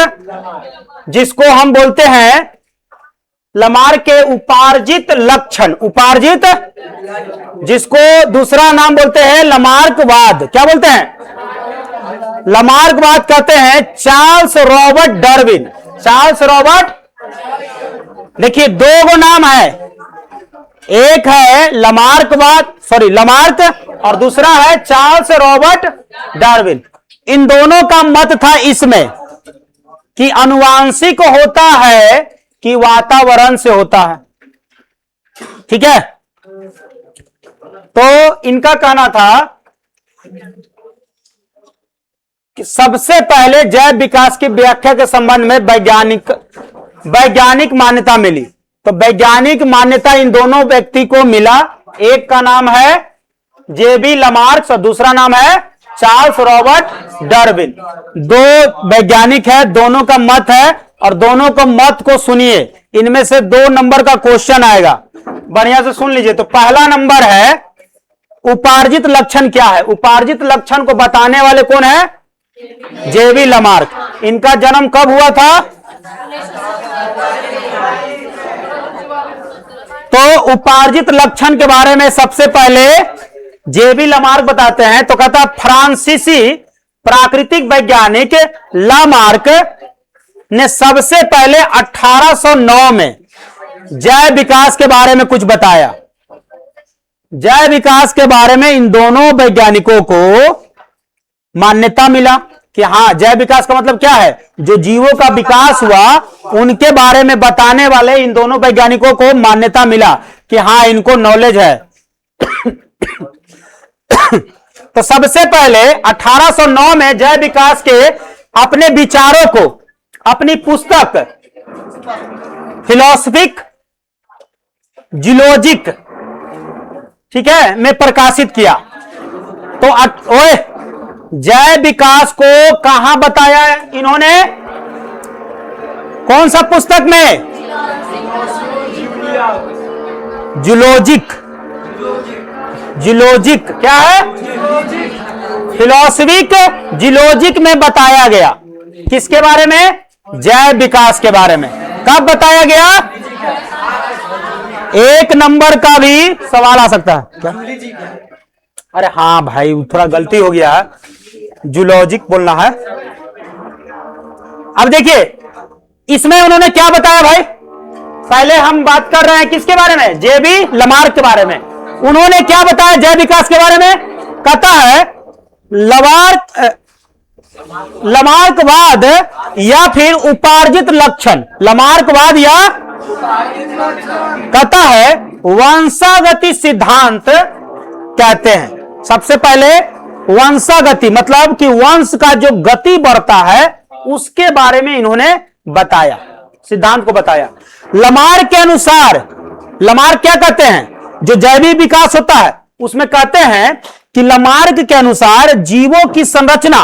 जिसको हम बोलते हैं लामार्क के उपार्जित लक्षण, उपार्जित, जिसको दूसरा नाम बोलते हैं लामार्कवाद। क्या बोलते हैं? लामार्कवाद कहते हैं। Charles Robert Darwin, Charles Robert, देखिए 2 नाम है, एक है लामार्कवाद, सॉरी लामार्क, और दूसरा है चार्ल्स रॉबर्ट डार्विन। इन दोनों का मत था इसमें कि अनुवांशिक होता है कि वातावरण से होता है। ठीक है, तो इनका कहना था कि सबसे पहले जैव विकास की व्याख्या के संबंध में वैज्ञानिक मान्यता मिली। तो वैज्ञानिक मान्यता इन दोनों व्यक्ति को मिला। एक का नाम है जेबी लामार्क और दूसरा नाम है चार्ल्स रॉबर्ट डार्विन। 2 वैज्ञानिक है, दोनों का मत है, और दोनों को मत को सुनिए। इनमें से 2 नंबर का क्वेश्चन आएगा, बढ़िया से सुन लीजिए। तो पहला नंबर है उपार्जित लक्षण क्या है? उपार्जित लक्षण को बताने वाले कौन है? जेबी लामार्क। इनका जन्म कब हुआ था? तो उपार्जित लक्षण के बारे में सबसे पहले जेबी लामार्क बताते हैं। तो कहता फ्रांसीसी प्राकृतिक वैज्ञानिक लामार्क ने सबसे पहले 1809 में जैव विकास के बारे में कुछ बताया। जैव विकास के बारे में इन दोनों वैज्ञानिकों को मान्यता मिला कि हां, जैव विकास का मतलब क्या है? जो जीवों का विकास हुआ उनके बारे में बताने वाले इन दोनों वैज्ञानिकों को मान्यता मिला कि हां, इनको नॉलेज है। तो सबसे पहले 1809 में जैव विकास के अपने विचारों को अपनी पुस्तक फिलोसफिक जूलॉजिक, ठीक है, में प्रकाशित किया। तो ओए, जैव विकास को कहां बताया इन्होंने? कौन सा पुस्तक में? जूलॉजिक। जूलॉजिक क्या है? फिलोसफिक जूलॉजिक में बताया गया। किसके बारे में? जैव विकास के बारे में। कब बताया गया? 1 नंबर का भी सवाल आ सकता है क्या? अरे हाँ भाई, थोड़ा गलती हो गया है, जूलॉजिक बोलना है। अब देखिए इसमें उन्होंने क्या बताया भाई। पहले हम बात कर रहे हैं किसके बारे में? जेबी लामार्क के बारे में। उन्होंने क्या बताया जैव विकास के बारे में? कहता है लामार्कवाद या फिर उपार्जित लक्षण। लामार्कवाद या कहता है वंशागति सिद्धांत कहते हैं। सबसे पहले वंशागति मतलब कि वंश का जो गति बढ़ता है उसके बारे में इन्होंने बताया, सिद्धांत को बताया। लामार्क के अनुसार, लामार्क क्या कहते हैं? जो जैविक विकास होता है उसमें कहते हैं कि लमार्क के अनुसार जीवों की संरचना,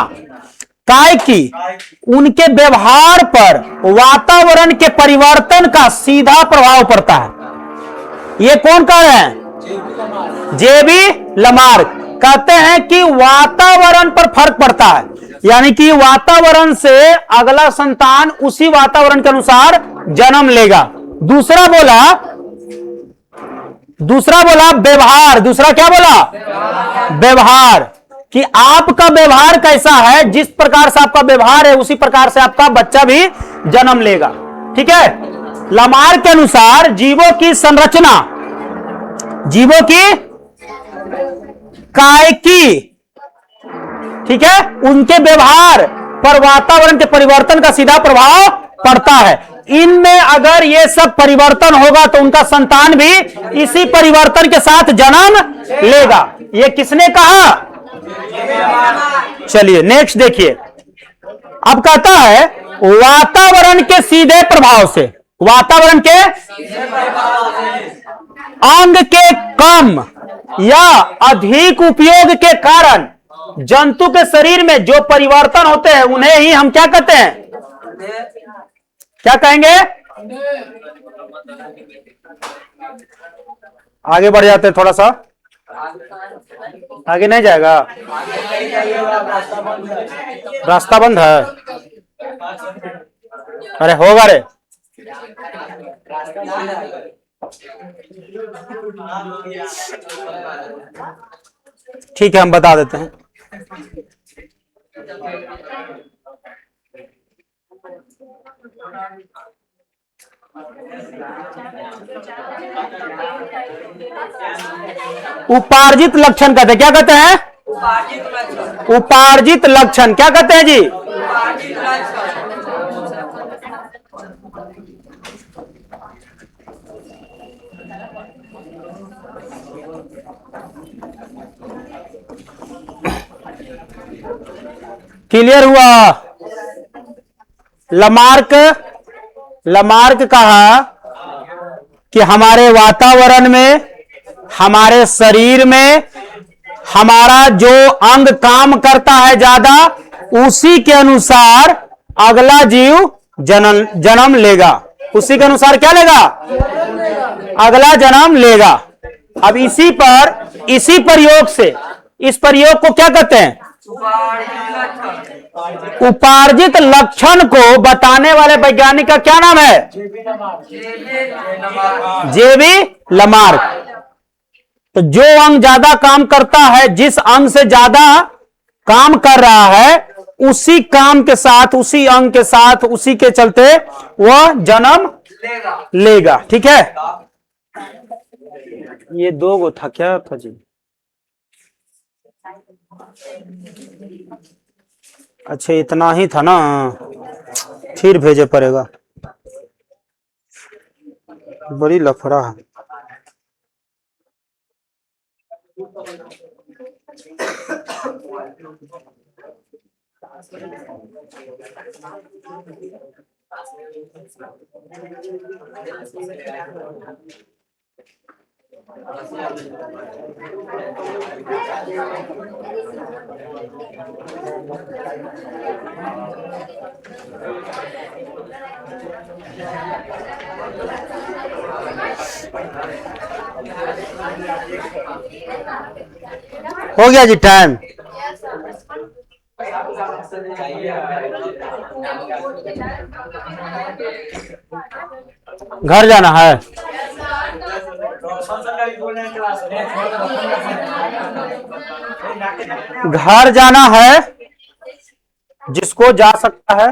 काय की, उनके व्यवहार पर वातावरण के परिवर्तन का सीधा प्रभाव पड़ता है। ये कौन कह रहे हैं? जेबी लमार्क कहते हैं कि वातावरण पर फर्क पड़ता है, यानी कि वातावरण से अगला संतान उसी वातावरण के अनुसार जन्म लेगा। दूसरा बोला व्यवहार। दूसरा क्या बोला? व्यवहार, कि आपका व्यवहार कैसा है, जिस प्रकार से आपका व्यवहार है उसी प्रकार से आपका बच्चा भी जन्म लेगा। ठीक है। लमार्क के अनुसार जीवों की संरचना, जीवों की कायकी, ठीक है, उनके व्यवहार पर वातावरण के परिवर्तन का सीधा प्रभाव पड़ता है। इनमें अगर ये सब परिवर्तन होगा तो उनका संतान भी इसी परिवर्तन के साथ जन्म लेगा। ये किसने कहा? चलिए नेक्स्ट देखिए। अब कहता है वातावरण के सीधे प्रभाव से, वातावरण के अंग के कम या अधिक उपयोग के कारण जंतु के शरीर में जो परिवर्तन होते हैं उन्हें ही हम क्या कहते हैं? क्या कहेंगे? आगे बढ़ जाते हैं, थोड़ा सा आगे नहीं जाएगा, रास्ता बंद है। अरे होगा रे। ठीक है, हम बता देते हैं। उपार्जित लक्षण कहते हैं। क्या कहते हैं? उपार्जित लक्षण। क्या कहते हैं जी? क्लियर हुआ? लमार्क कहा कि हमारे वातावरण में, हमारे शरीर में हमारा जो अंग काम करता है ज्यादा, उसी के अनुसार अगला जीव जन्म लेगा। उसी के अनुसार क्या लेगा? अगला जन्म लेगा। अब इसी प्रयोग से, इस प्रयोग को क्या कहते हैं? उपार्जित लक्षण को बताने वाले वैज्ञानिक का क्या नाम है? जेबी लमार्क। तो जो अंग ज्यादा काम करता है, जिस अंग से ज्यादा काम कर रहा है, उसी काम के साथ, उसी अंग के साथ, उसी के चलते वह जन्म लेगा। ठीक है। ये 2 गो था, क्या था जी? अच्छा इतना ही था ना, फिर भेजे पड़ेगा, बड़ी लफड़ा है। हो गया जी टाइम। घर जाना है। घर जाना है, जिसको जा सकता है।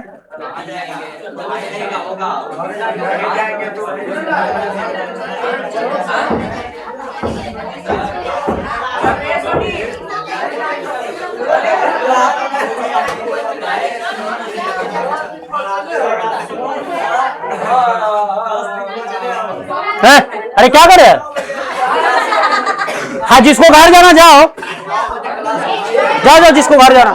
है? अरे क्या करे? हाँ, जिसको घर जाना जाओ, जाओ जाओ, जिसको घर जाना।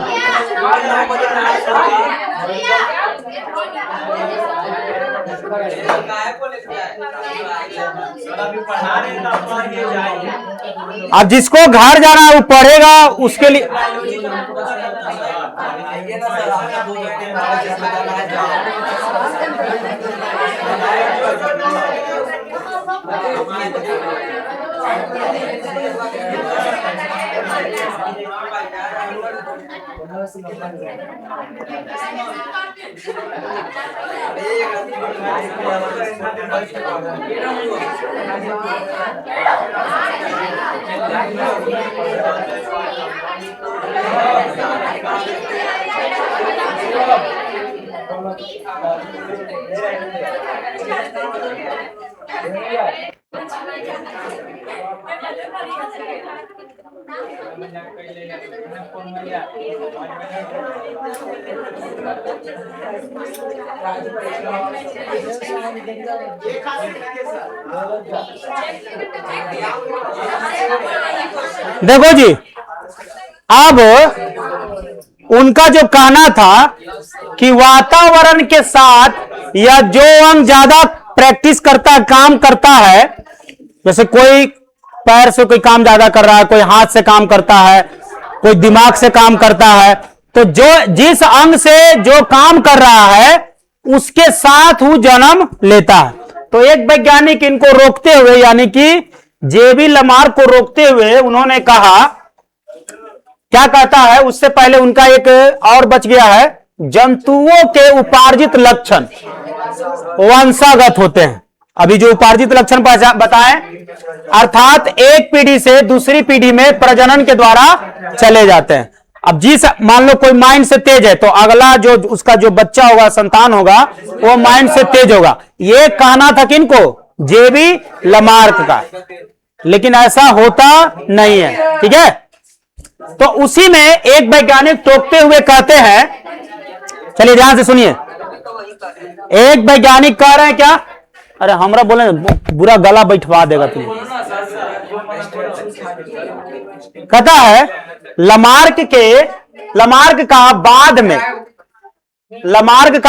अब जिसको घर जाना है वो पढ़ेगा, उसके लिए देखो जी, अब उनका जो कहना था कि वातावरण के साथ या जो अंग ज्यादा प्रैक्टिस करता है, काम करता है, जैसे कोई पैर से कोई काम ज्यादा कर रहा है, कोई हाथ से काम करता है, कोई दिमाग से काम करता है, तो जो जिस अंग से जो काम कर रहा है उसके साथ वो जन्म लेता है। तो एक वैज्ञानिक इनको रोकते हुए, यानी कि जेबी लमार्क को रोकते हुए उन्होंने कहा, क्या कहता है, उससे पहले उनका एक और बच गया है, जंतुओं के उपार्जित लक्षण वंशागत होते हैं। अभी जो उपार्जित लक्षण बताएं, अर्थात एक पीढ़ी से दूसरी पीढ़ी में प्रजनन के द्वारा चले जाते हैं। अब जिस, मान लो कोई माइंड से तेज है तो अगला जो उसका जो बच्चा होगा, संतान होगा, वो माइंड से तेज होगा। ये कहना था किनको? जेबी लमार्क का। लेकिन ऐसा होता नहीं है, ठीक है। तो उसी में एक वैज्ञानिक टोकते हुए कहते हैं, चलिए ध्यान से सुनिए। एक वैज्ञानिक कह रहे हैं क्या, अरे हमरा बोले बुरा गला बैठवा देगा तुम। कहता है लमार्क का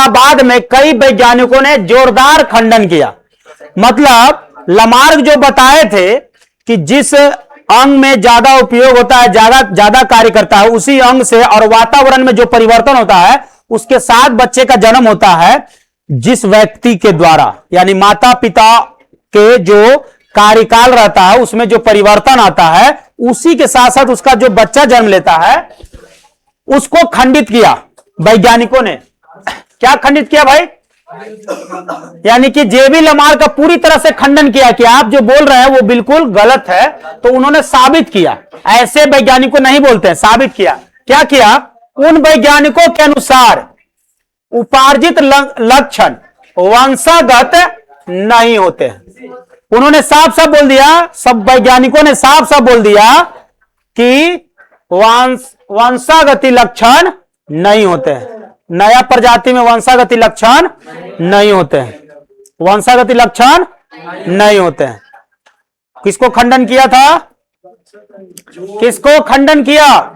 बाद में कई वैज्ञानिकों ने जोरदार खंडन किया। मतलब लमार्क जो बताए थे कि जिस अंग में ज्यादा उपयोग होता है, ज्यादा कार्य करता है, उसी अंग से और वातावरण में जो परिवर्तन होता है उसके साथ बच्चे का जन्म होता है। जिस व्यक्ति के द्वारा, यानी माता पिता के जो कार्यकाल रहता है उसमें जो परिवर्तन आता है, उसी के साथ साथ उसका जो बच्चा जन्म लेता है, उसको खंडित किया वैज्ञानिकों ने। क्या खंडित किया भाई? यानी कि जेबी लमार्क का पूरी तरह से खंडन किया कि आप जो बोल रहे हैं वो बिल्कुल गलत है। तो उन्होंने साबित किया, ऐसे वैज्ञानिकों नहीं बोलते हैं, साबित किया। क्या किया? उन वैज्ञानिकों के अनुसार उपार्जित लक्षण वंशागत नहीं होते हैं। उन्होंने साफ साफ बोल दिया, सब वैज्ञानिकों ने साफ साफ बोल दिया कि वंशागति लक्षण नहीं होते हैं। नया प्रजाति में वंशागति लक्षण नहीं होते हैं, वंशागति लक्षण नहीं होते हैं। किसको खंडन किया था? किसको खंडन किया?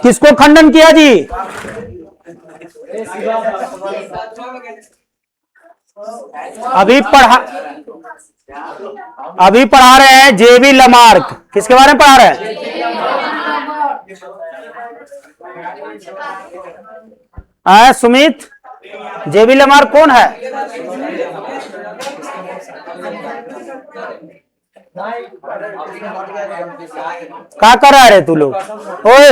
किसको खंडन किया जी? अभी पढ़ा रहे हैं जेबी लमार्क। किसके बारे में पढ़ा रहे हैं? सुमित, जेबी लमार्क कौन है? क्या कर रहा है तू लोग? ओए,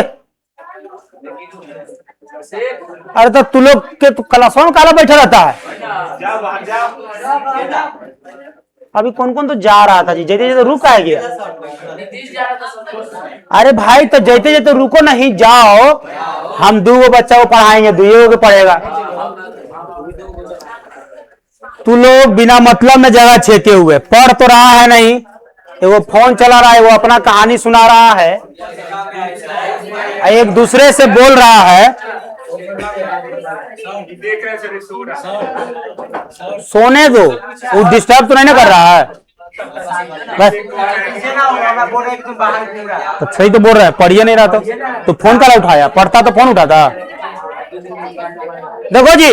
अरे तो तू लोग के तू क्लासों में काला बैठा रहता है। अभी कौन कौन तो जा रहा था जी? जैसे जैसे रुक आ गया। अरे भाई तो जैसे जैसे रुको नहीं, जाओ, हम दो बच्चा को पढ़ाएंगे, दुइयों को पढ़ेगा। तू लोग बिना मतलब में जगह छेके हुए, पढ़ तो रहा है नहीं, वो फोन चला रहा है, वो अपना कहानी सुना रहा है, एक दूसरे से बोल रहा है। सोने दो, वो डिस्टर्ब तो नहीं ना कर रहा है। बस तो सही तो बोल रहा है, पढ़िए नहीं रहा तो फोन करा उठाया, पढ़ता तो फोन उठाता। देखो जी,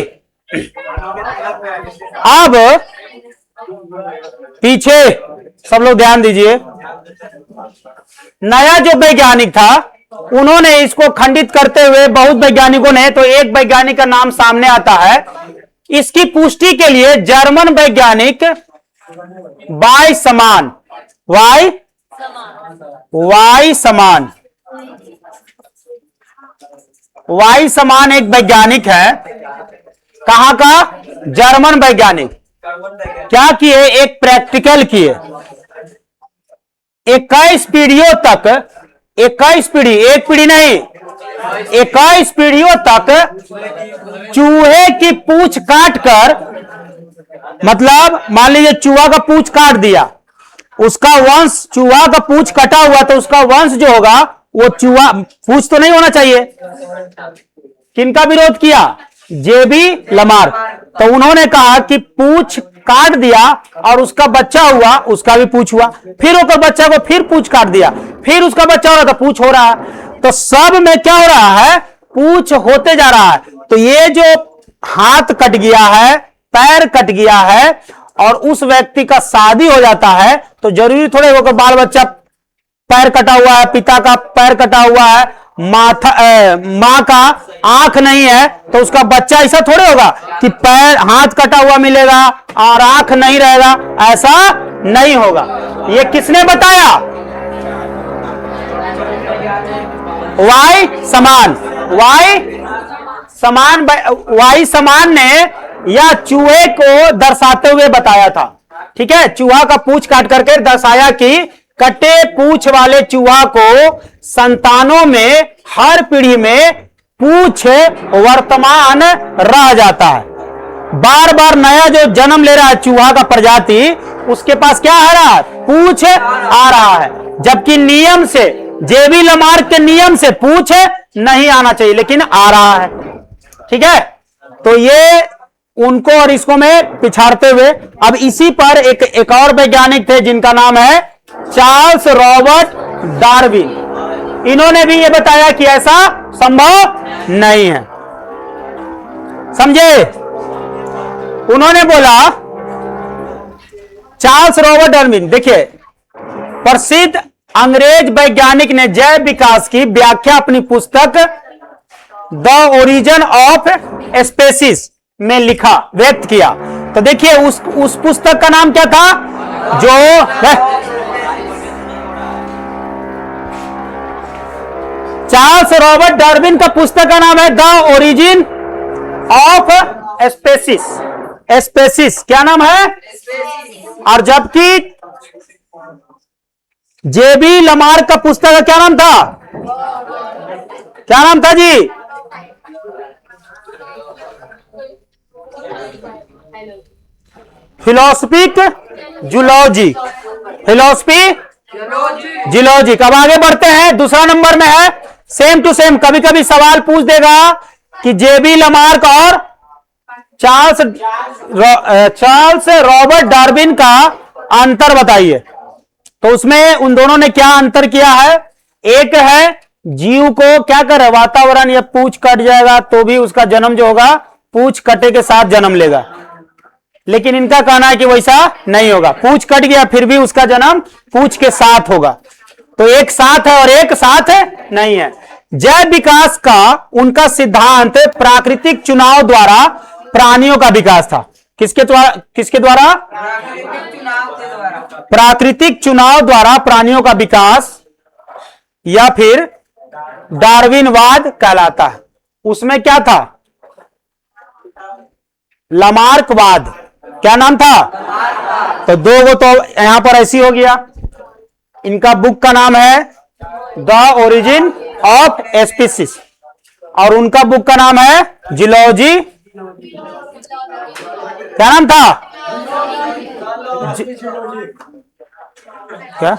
अब पीछे सब लोग ध्यान दीजिए, नया जो वैज्ञानिक था उन्होंने इसको खंडित करते हुए बहुत वैज्ञानिकों ने, तो एक वैज्ञानिक का नाम सामने आता है। इसकी पुष्टि के लिए जर्मन वैज्ञानिक वाइसमान, वाइसमान एक वैज्ञानिक है। कहां का? जर्मन वैज्ञानिक। क्या किए? एक प्रैक्टिकल किए। 21 पीढ़ियों तक, 21 पीढ़ी, एक पीढ़ी नहीं, 21 पीढ़ियों तक चूहे की पूंछ काट कर, मतलब मान लीजिए चूहा का पूंछ काट दिया, उसका वंश, चूहा का पूंछ कटा हुआ तो उसका वंश जो होगा वो चूहा, पूंछ तो नहीं होना चाहिए। किनका विरोध किया? जेबी लमार्क। तो उन्होंने कहा कि पूंछ काट दिया और उसका बच्चा हुआ, उसका भी पूंछ हुआ, फिर उसका बच्चा को फिर पूंछ काट दिया, फिर उसका बच्चा हो रहा था, पूंछ हो रहा है। तो सब में क्या हो रहा है? पूंछ होते जा रहा है। तो ये जो हाथ कट गया है, पैर कट गया है और उस व्यक्ति का शादी हो जाता है, तो जरूरी थोड़े होगा बाल बच्चा पैर कटा हुआ है, पिता का पैर कटा हुआ है, मां का आंख नहीं है तो उसका बच्चा ऐसा थोड़े होगा कि पैर हाथ कटा हुआ मिलेगा और आंख नहीं रहेगा, ऐसा नहीं होगा। ये किसने बताया? वाई समान ने या चूहे को दर्शाते हुए बताया था। ठीक है, चूहा का पूंछ काट करके दर्शाया कि कटे पूंछ वाले चूहा को संतानों में हर पीढ़ी में पूंछ वर्तमान रह जाता है। बार बार नया जो जन्म ले रहा है चूहा का प्रजाति, उसके पास क्या आ रहा है? पूंछ आ रहा है। जबकि नियम से, जेबी लमार्क के नियम से पूंछ नहीं आना चाहिए, लेकिन आ रहा है। ठीक है, तो ये उनको और इसको में पिछाड़ते हुए, अब इसी पर एक और वैज्ञानिक थे जिनका नाम है चार्ल्स रॉबर्ट डार्विन। इन्होंने भी ये बताया कि ऐसा संभव नहीं है। समझे? उन्होंने बोला, चार्ल्स रॉबर्ट डार्विन, देखिए प्रसिद्ध अंग्रेज वैज्ञानिक ने जैव विकास की व्याख्या अपनी पुस्तक द ओरिजिन ऑफ स्पेसीज में लिखा, व्यक्त किया। तो देखिए उस पुस्तक का नाम क्या था? जो चार्ल्स रॉबर्ट डार्विन का पुस्तक का नाम है द ओरिजिन ऑफ स्पेसीज। क्या नाम है? और जबकि जेबी लमार्क का पुस्तक का क्या नाम था? क्या नाम था जी? Philosophic zoology, geology. अब आगे बढ़ते हैं, दूसरा नंबर में है सेम टू सेम। कभी कभी सवाल पूछ देगा कि जेबी लमार्क और चार्ल्स रॉबर्ट डार्विन का अंतर बताइए। तो उसमें उन दोनों ने क्या अंतर किया है? एक है जीव को क्या करे, वातावरण या पूंछ कट जाएगा तो भी उसका जन्म जो होगा पूंछ कटे के साथ जन्म लेगा, लेकिन इनका कहना है कि वैसा नहीं होगा, पूंछ कट गया फिर भी उसका जन्म पूंछ के साथ होगा। तो एक साथ है और एक साथ नहीं है। जैव विकास का उनका सिद्धांत प्राकृतिक चुनाव द्वारा प्राणियों का विकास था। किसके द्वारा? प्राकृतिक चुनाव द्वारा प्राणियों का विकास, या फिर डार्विनवाद कहलाता है। उसमें क्या था? लमार्कवाद। क्या नाम था? तो दो वो तो यहां पर ऐसी हो गया। इनका बुक का नाम है द ओरिजिन ऑफ स्पीसीज और उनका बुक का नाम है जियोलॉजी। क्या नाम था? क्या?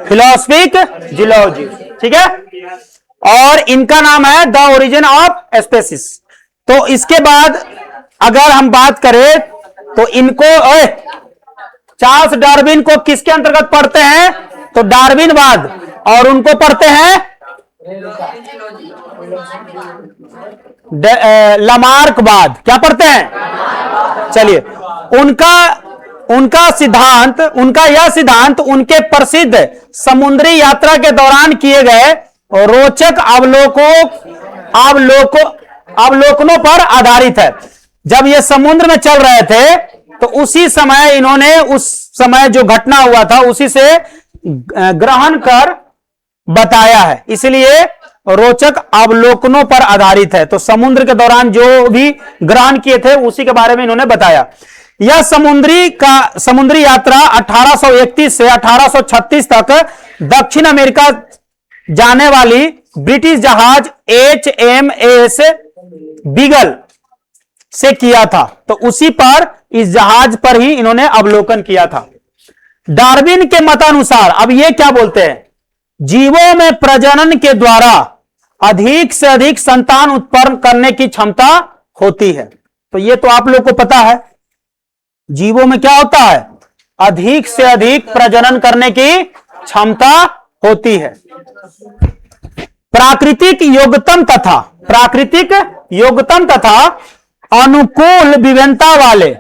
Philosophic geology. ठीक है, और इनका नाम है द ओरिजिन ऑफ स्पीसीज। तो इसके बाद अगर हम बात करें तो इनको चार्ल्स डार्विन को किसके अंतर्गत पढ़ते हैं? तो डार्विनवाद। और उनको पढ़ते हैं लमार्कवाद। क्या पढ़ते हैं? चलिए, उनका यह सिद्धांत उनके प्रसिद्ध समुद्री यात्रा के दौरान किए गए रोचक अवलोकनों पर आधारित है। जब ये समुद्र में चल रहे थे तो उसी समय इन्होंने उस समय जो घटना हुआ था उसी से ग्रहण कर बताया है, इसलिए रोचक अवलोकनों पर आधारित है। तो समुद्र के दौरान जो भी ग्रहण किए थे उसी के बारे में इन्होंने बताया। यह समुद्री यात्रा 1831 से 1836 तक दक्षिण अमेरिका जाने वाली ब्रिटिश जहाज HMS बीगल से किया था। तो उसी पर, इस जहाज पर ही इन्होंने अवलोकन किया था। डार्विन के मतानुसार, अब ये क्या बोलते हैं, जीवों में प्रजनन के द्वारा अधिक से अधिक संतान उत्पन्न करने की क्षमता होती है। तो ये तो आप लोग को पता है, जीवों में क्या होता है, अधिक से अधिक प्रजनन करने की क्षमता होती है। प्राकृतिक योग्यतम तथा अनुकूल विभिन्नता वाले,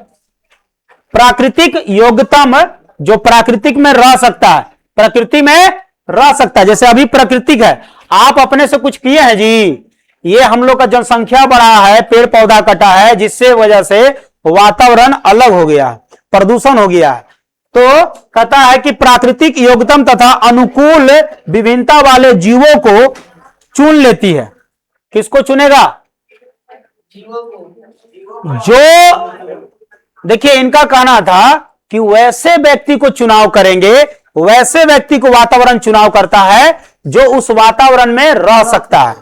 प्राकृतिक योग्यतम जो प्राकृतिक में रह सकता है, प्रकृति में रह सकता है, जैसे अभी प्राकृतिक है, आप अपने से कुछ किए हैं जी, ये हम लोग का जनसंख्या बढ़ा है, पेड़ पौधा कटा है, जिससे वजह से वातावरण अलग हो गया, प्रदूषण हो गया है। तो कहता है कि प्राकृतिक योग्यतम तथा अनुकूल विभिन्नता वाले जीवों को चुन लेती है। किसको चुनेगा, जो, देखिए इनका कहना था कि वैसे व्यक्ति को चुनाव करेंगे, वैसे व्यक्ति को वातावरण चुनाव करता है जो उस वातावरण में रह सकता है।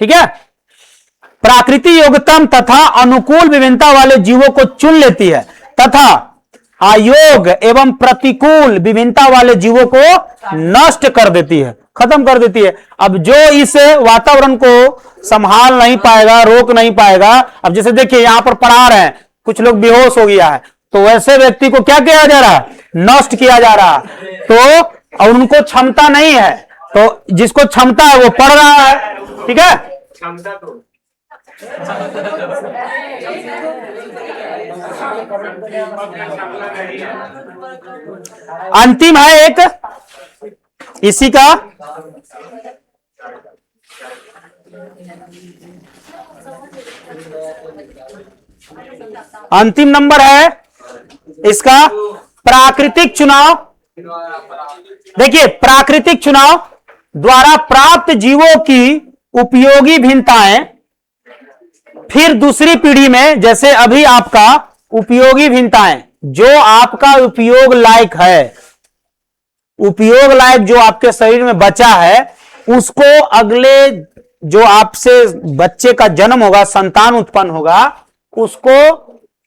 ठीक है, प्राकृतिक योग्यतम तथा अनुकूल विभिन्नता वाले जीवों को चुन लेती है तथा अयोग्य एवं प्रतिकूल विभिन्नता वाले जीवों को नष्ट कर देती है, खत्म कर देती है। अब जो इस वातावरण को संभाल नहीं पाएगा, रोक नहीं पाएगा, अब जैसे देखिए यहां पर पढ़ा रहे हैं, कुछ लोग बेहोश हो गया है, तो वैसे व्यक्ति को क्या किया जा रहा है, नष्ट किया जा रहा है। तो और उनको क्षमता नहीं है, तो जिसको क्षमता है वो पढ़ रहा है। ठीक है, क्षमता तो अंतिम है एक इसी का, अंतिम नंबर है इसका प्राकृतिक चुनाव। देखिए, प्राकृतिक चुनाव द्वारा प्राप्त जीवों की उपयोगी भिन्नताएं फिर दूसरी पीढ़ी में, जैसे अभी आपका उपयोगी भिन्नताएं, जो आपका उपयोग लायक है, उपयोग लायक जो आपके शरीर में बचा है, उसको अगले जो आपसे बच्चे का जन्म होगा, संतान उत्पन्न होगा, उसको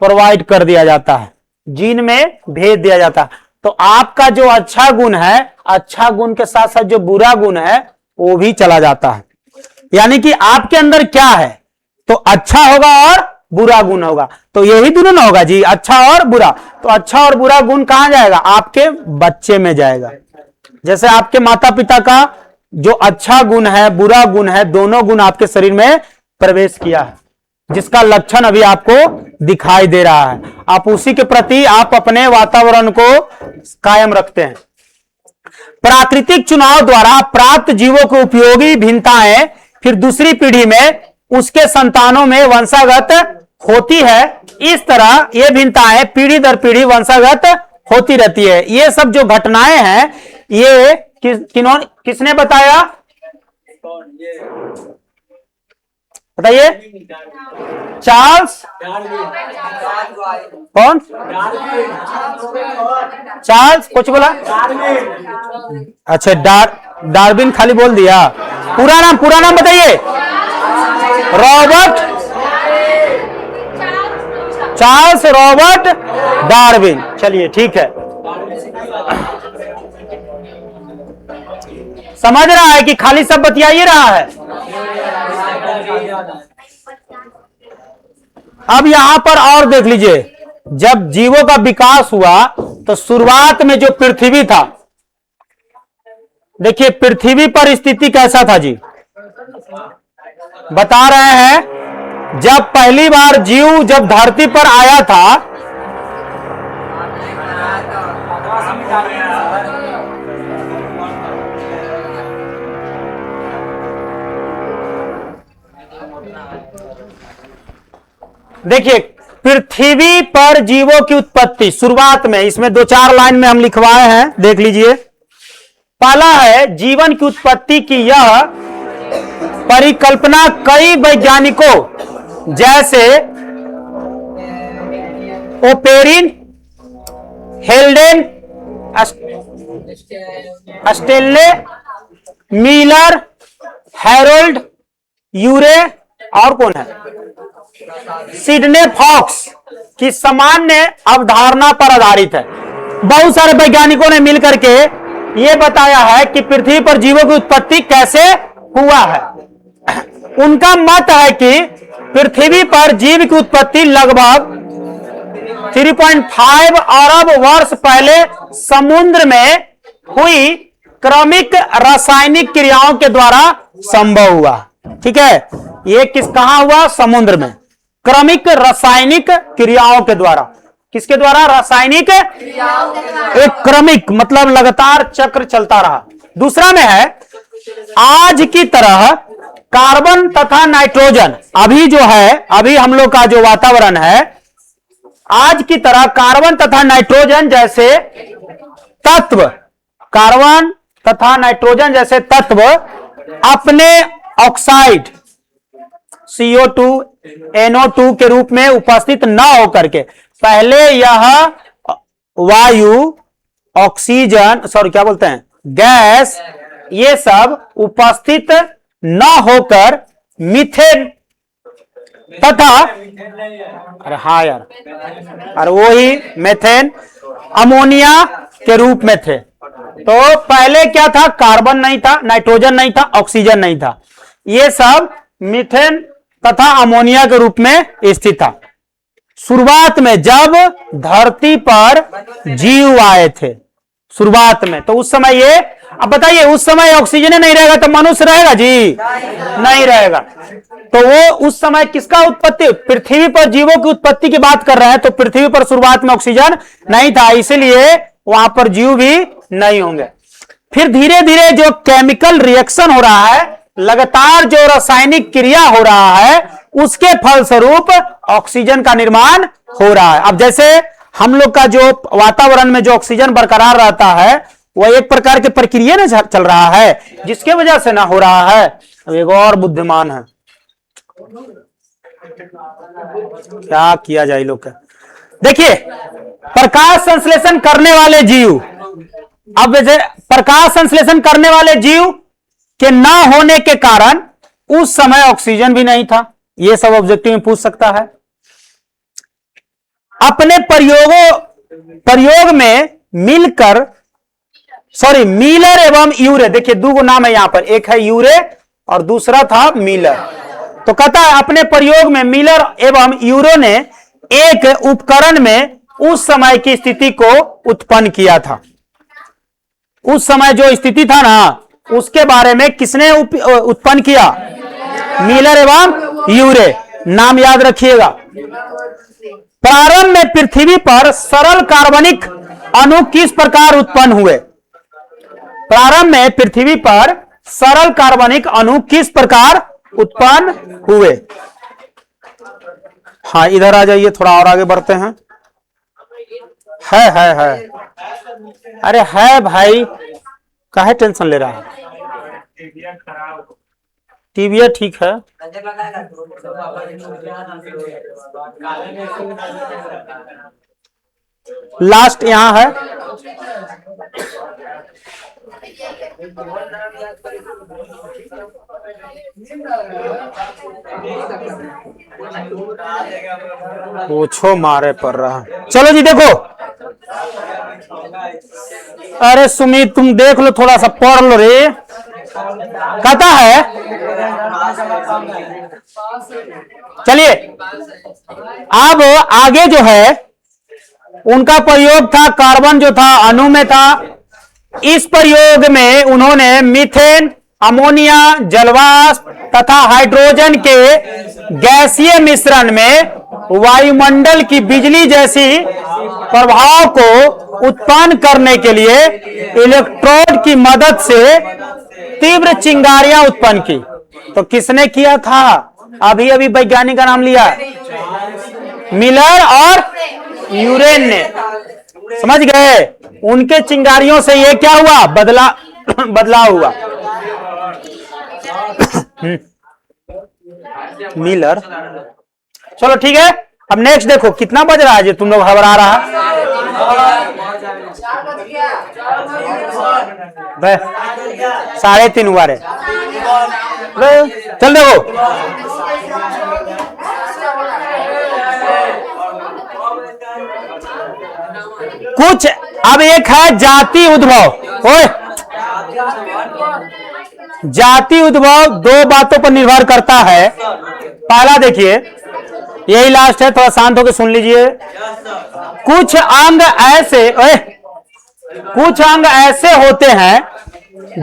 प्रोवाइड कर दिया जाता है, जीन में भेज दिया जाता है। तो आपका जो अच्छा गुण है, अच्छा गुण के साथ साथ जो बुरा गुण है वो भी चला जाता है। यानी कि आपके अंदर क्या है, तो अच्छा होगा और बुरा गुण होगा, तो यही दोनों ना होगा जी, अच्छा और बुरा। तो अच्छा और बुरा गुण कहां जाएगा, आपके बच्चे में जाएगा। जैसे आपके माता पिता का जो अच्छा गुण है, बुरा गुण है, दोनों गुण आपके शरीर में प्रवेश किया है, जिसका लक्षण अभी आपको दिखाई दे रहा है। आप उसी के प्रति आप अपने वातावरण को कायम रखते हैं। प्राकृतिक चुनाव द्वारा प्राप्त जीवों को उपयोगी भिन्नताएं फिर दूसरी पीढ़ी में उसके संतानों में वंशागत होती है। इस तरह ये भिन्नताएं पीढ़ी दर पीढ़ी वंशागत होती रहती है। ये सब जो घटनाएं हैं ये किसने बताया, बताइए, चार्ल्स, कौन, चार्ल्स कुछ बोला, अच्छा डार्विन खाली बोल दिया, पूरा नाम बताइए, रॉबर्ट, चार्ल्स रॉबर्ट डार्विन। चलिए ठीक है, समझ रहा है कि खाली सब बतिया ही रहा है। अब यहां पर और देख लीजिए, जब जीवों का विकास हुआ तो शुरुआत में जो पृथ्वी था, देखिए पृथ्वी पर स्थिति कैसा था जी, बता रहे हैं जब पहली बार जीव जब धरती पर आया था देखिए, पृथ्वी पर जीवों की उत्पत्ति शुरुआत में, इसमें 2-4 लाइन में हम लिखवाए हैं, देख लीजिए। पहला है, जीवन की उत्पत्ति की यह परिकल्पना कई वैज्ञानिकों जैसे Oparin, Haldane, Stanley, Miller, Harold, Urey और कौन है, सिडने फॉक्स की सामान्य अवधारणा पर आधारित है। बहुत सारे वैज्ञानिकों ने मिलकर के यह बताया है कि पृथ्वी पर जीवों की उत्पत्ति कैसे हुआ है। उनका मत है कि पृथ्वी पर जीव की उत्पत्ति लगभग 3.5 अरब वर्ष पहले समुद्र में हुई क्रमिक रासायनिक क्रियाओं के द्वारा संभव हुआ। ठीक है, ये कहां हुआ, समुद्र में, क्रमिक रासायनिक क्रियाओं के द्वारा। किसके द्वारा, रासायनिक, एक क्रमिक मतलब लगातार चक्र चलता रहा। दूसरा में है, आज की तरह कार्बन तथा नाइट्रोजन, अभी जो है, अभी हम लोग का जो वातावरण है, आज की तरह कार्बन तथा नाइट्रोजन जैसे तत्व, कार्बन तथा नाइट्रोजन जैसे तत्व अपने ऑक्साइड CO2, NO2 के रूप में उपस्थित न होकर के, पहले यह वायु, ऑक्सीजन, सॉरी क्या बोलते हैं, गैस, ये सब उपस्थित न होकर मीथेन तथा, अरे हाँ यार, और वो ही मेथेन, अमोनिया के रूप में थे। तो पहले क्या था, कार्बन नहीं था, नाइट्रोजन नहीं था, ऑक्सीजन नहीं था, ये सब मीथेन तथा अमोनिया के रूप में स्थित था शुरुआत में, जब धरती पर जीव आए थे शुरुआत में। तो उस समय ये, अब बताइए, उस समय ऑक्सीजन नहीं रहेगा तो मनुष्य रहेगा जी? नहीं रहेगा। तो वो उस समय किसका उत्पत्ति, पृथ्वी पर जीवों की उत्पत्ति की बात कर रहे हैं। तो पृथ्वी पर शुरुआत में ऑक्सीजन नहीं था, इसलिए वहां पर जीव भी नहीं होंगे। फिर धीरे धीरे जो केमिकल रिएक्शन हो रहा है, लगातार जो रासायनिक क्रिया हो रहा है, उसके फलस्वरूप ऑक्सीजन का निर्माण हो रहा है। अब जैसे हम लोग का जो वातावरण में जो ऑक्सीजन बरकरार रहता है, वह एक प्रकार की प्रक्रिया ना चल रहा है, जिसके वजह से ना हो रहा है। अब एक और बुद्धिमान है, क्या किया जाए लोग का। देखिए, प्रकाश संश्लेषण करने वाले जीव, अब जैसे प्रकाश संश्लेषण करने वाले जीव के ना होने के कारण उस समय ऑक्सीजन भी नहीं था। यह सब ऑब्जेक्टिव में पूछ सकता है। अपने प्रयोग में मिलकर, सॉरी, मिलर एवं यूरे, देखिए दो नाम है यहां पर, एक है यूरे और दूसरा था मिलर। तो कहता है अपने प्रयोग में मिलर एवं यूरो ने एक उपकरण में उस समय की स्थिति को उत्पन्न किया था। उस समय जो स्थिति था ना, उसके बारे में किसने उत्पन्न किया? मिलर एवं यूरे, नाम याद रखिएगा। प्रारंभ में पृथ्वी पर सरल कार्बनिक अणु किस प्रकार उत्पन्न हुए? प्रारंभ में पृथ्वी पर सरल कार्बनिक अणु किस प्रकार उत्पन्न हुए? हाँ, इधर आ जाइए, थोड़ा और आगे बढ़ते हैं। है अरे है भाई, काहे टेंशन ले रहा है? टीवीया ठीक है। लास्ट यहां है, पूछो मारे पड़ रहा। चलो जी देखो, अरे सुमित तुम देख लो, थोड़ा सा पढ़ लो रे। कहता है, चलिए अब आगे जो है, उनका प्रयोग था, कार्बन जो था अणु में था। इस प्रयोग में उन्होंने मीथेन, अमोनिया, जलवाष्प तथा हाइड्रोजन के गैसीय मिश्रण में वायुमंडल की बिजली जैसी प्रभाव को उत्पन्न करने के लिए इलेक्ट्रोड की मदद से तीव्र चिंगारियां उत्पन्न की। तो किसने किया था? अभी अभी वैज्ञानिक का नाम लिया, मिलर और यूरेन ने, समझ गए, उनके चिंगारियों से ये क्या हुआ, बदलाव हुआ। मिलर, चलो ठीक है। अब नेक्स्ट देखो कितना बज रहा है, जो तुम लोग घबरा रहा है। 3:30 हुआ रे। चल देखो, कुछ अब एक है जाति उद्भव। ओए, जाति उद्भव दो बातों पर निर्भर करता है। पहला देखिए, यही लास्ट है, थोड़ा शांत होकर सुन लीजिए। कुछ अंग ऐसे होते हैं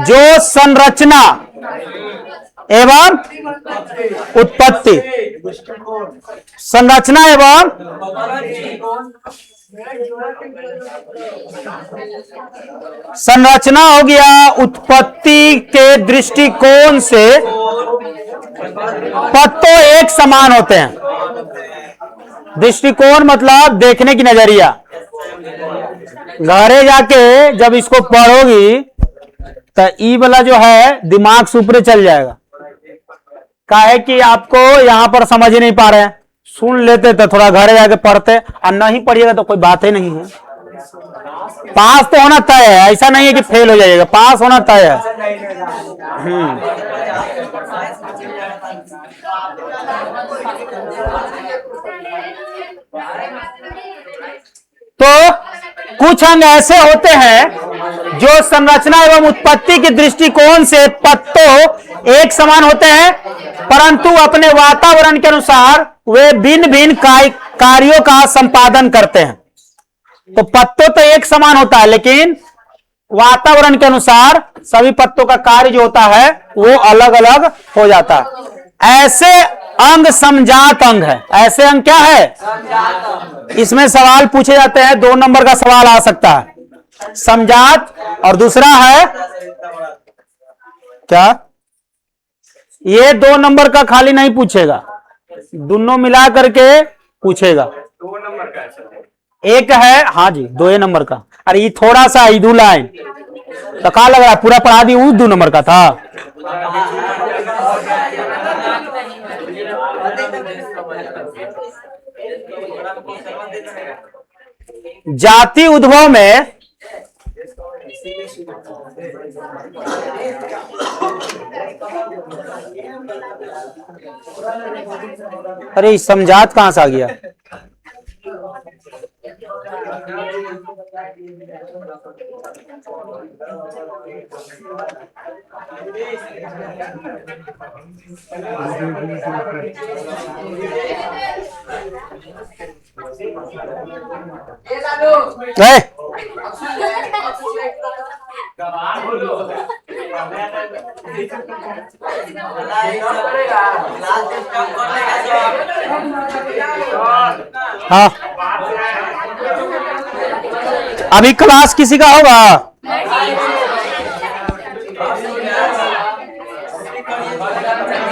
जो संरचना एवं उत्पत्ति, संरचना एवं संरचना हो गया, उत्पत्ति के दृष्टिकोण से पत्तों एक समान होते हैं। दृष्टिकोण मतलब देखने की नजरिया। घरे जाके जब इसको पढ़ोगी तो ई वाला जो है दिमाग से ऊपर चल जाएगा। काहे कि आपको यहां पर समझ ही नहीं पा रहे हैं, सुन लेते तो थोड़ा घरे जाके पढ़ते, और नहीं पढ़िएगा तो कोई बात ही नहीं है। पास तो होना तय है, ऐसा नहीं है कि फेल हो जाइएगा, पास होना तय है। तो कुछ अंग ऐसे होते हैं जो संरचना एवं उत्पत्ति के दृष्टिकोण से पत्तों एक समान होते हैं, परंतु अपने वातावरण के अनुसार वे भिन्न भिन्न कार्यों का संपादन करते हैं। तो पत्तों तो एक समान होता है, लेकिन वातावरण के अनुसार सभी पत्तों का कार्य जो होता है वो अलग अलग हो जाता है। ऐसे अंग समजात अंग है। ऐसे अंग क्या है, इसमें सवाल पूछे जाते हैं, 2 नंबर का सवाल आ सकता है। समजात और दूसरा है क्या, ये 2 नंबर का खाली नहीं पूछेगा, दोनों मिला करके पूछेगा। 2 नंबर का एक है, हाँ जी 2 नंबर का। अरे ये थोड़ा सा इधू लाइन तो कहा लग रहा है पूरा पढ़ा दी, 2 नंबर का था। जाति उद्भव में अरे समझात कहां से आ गया, हाँ अभी क्लास किसी का होगा?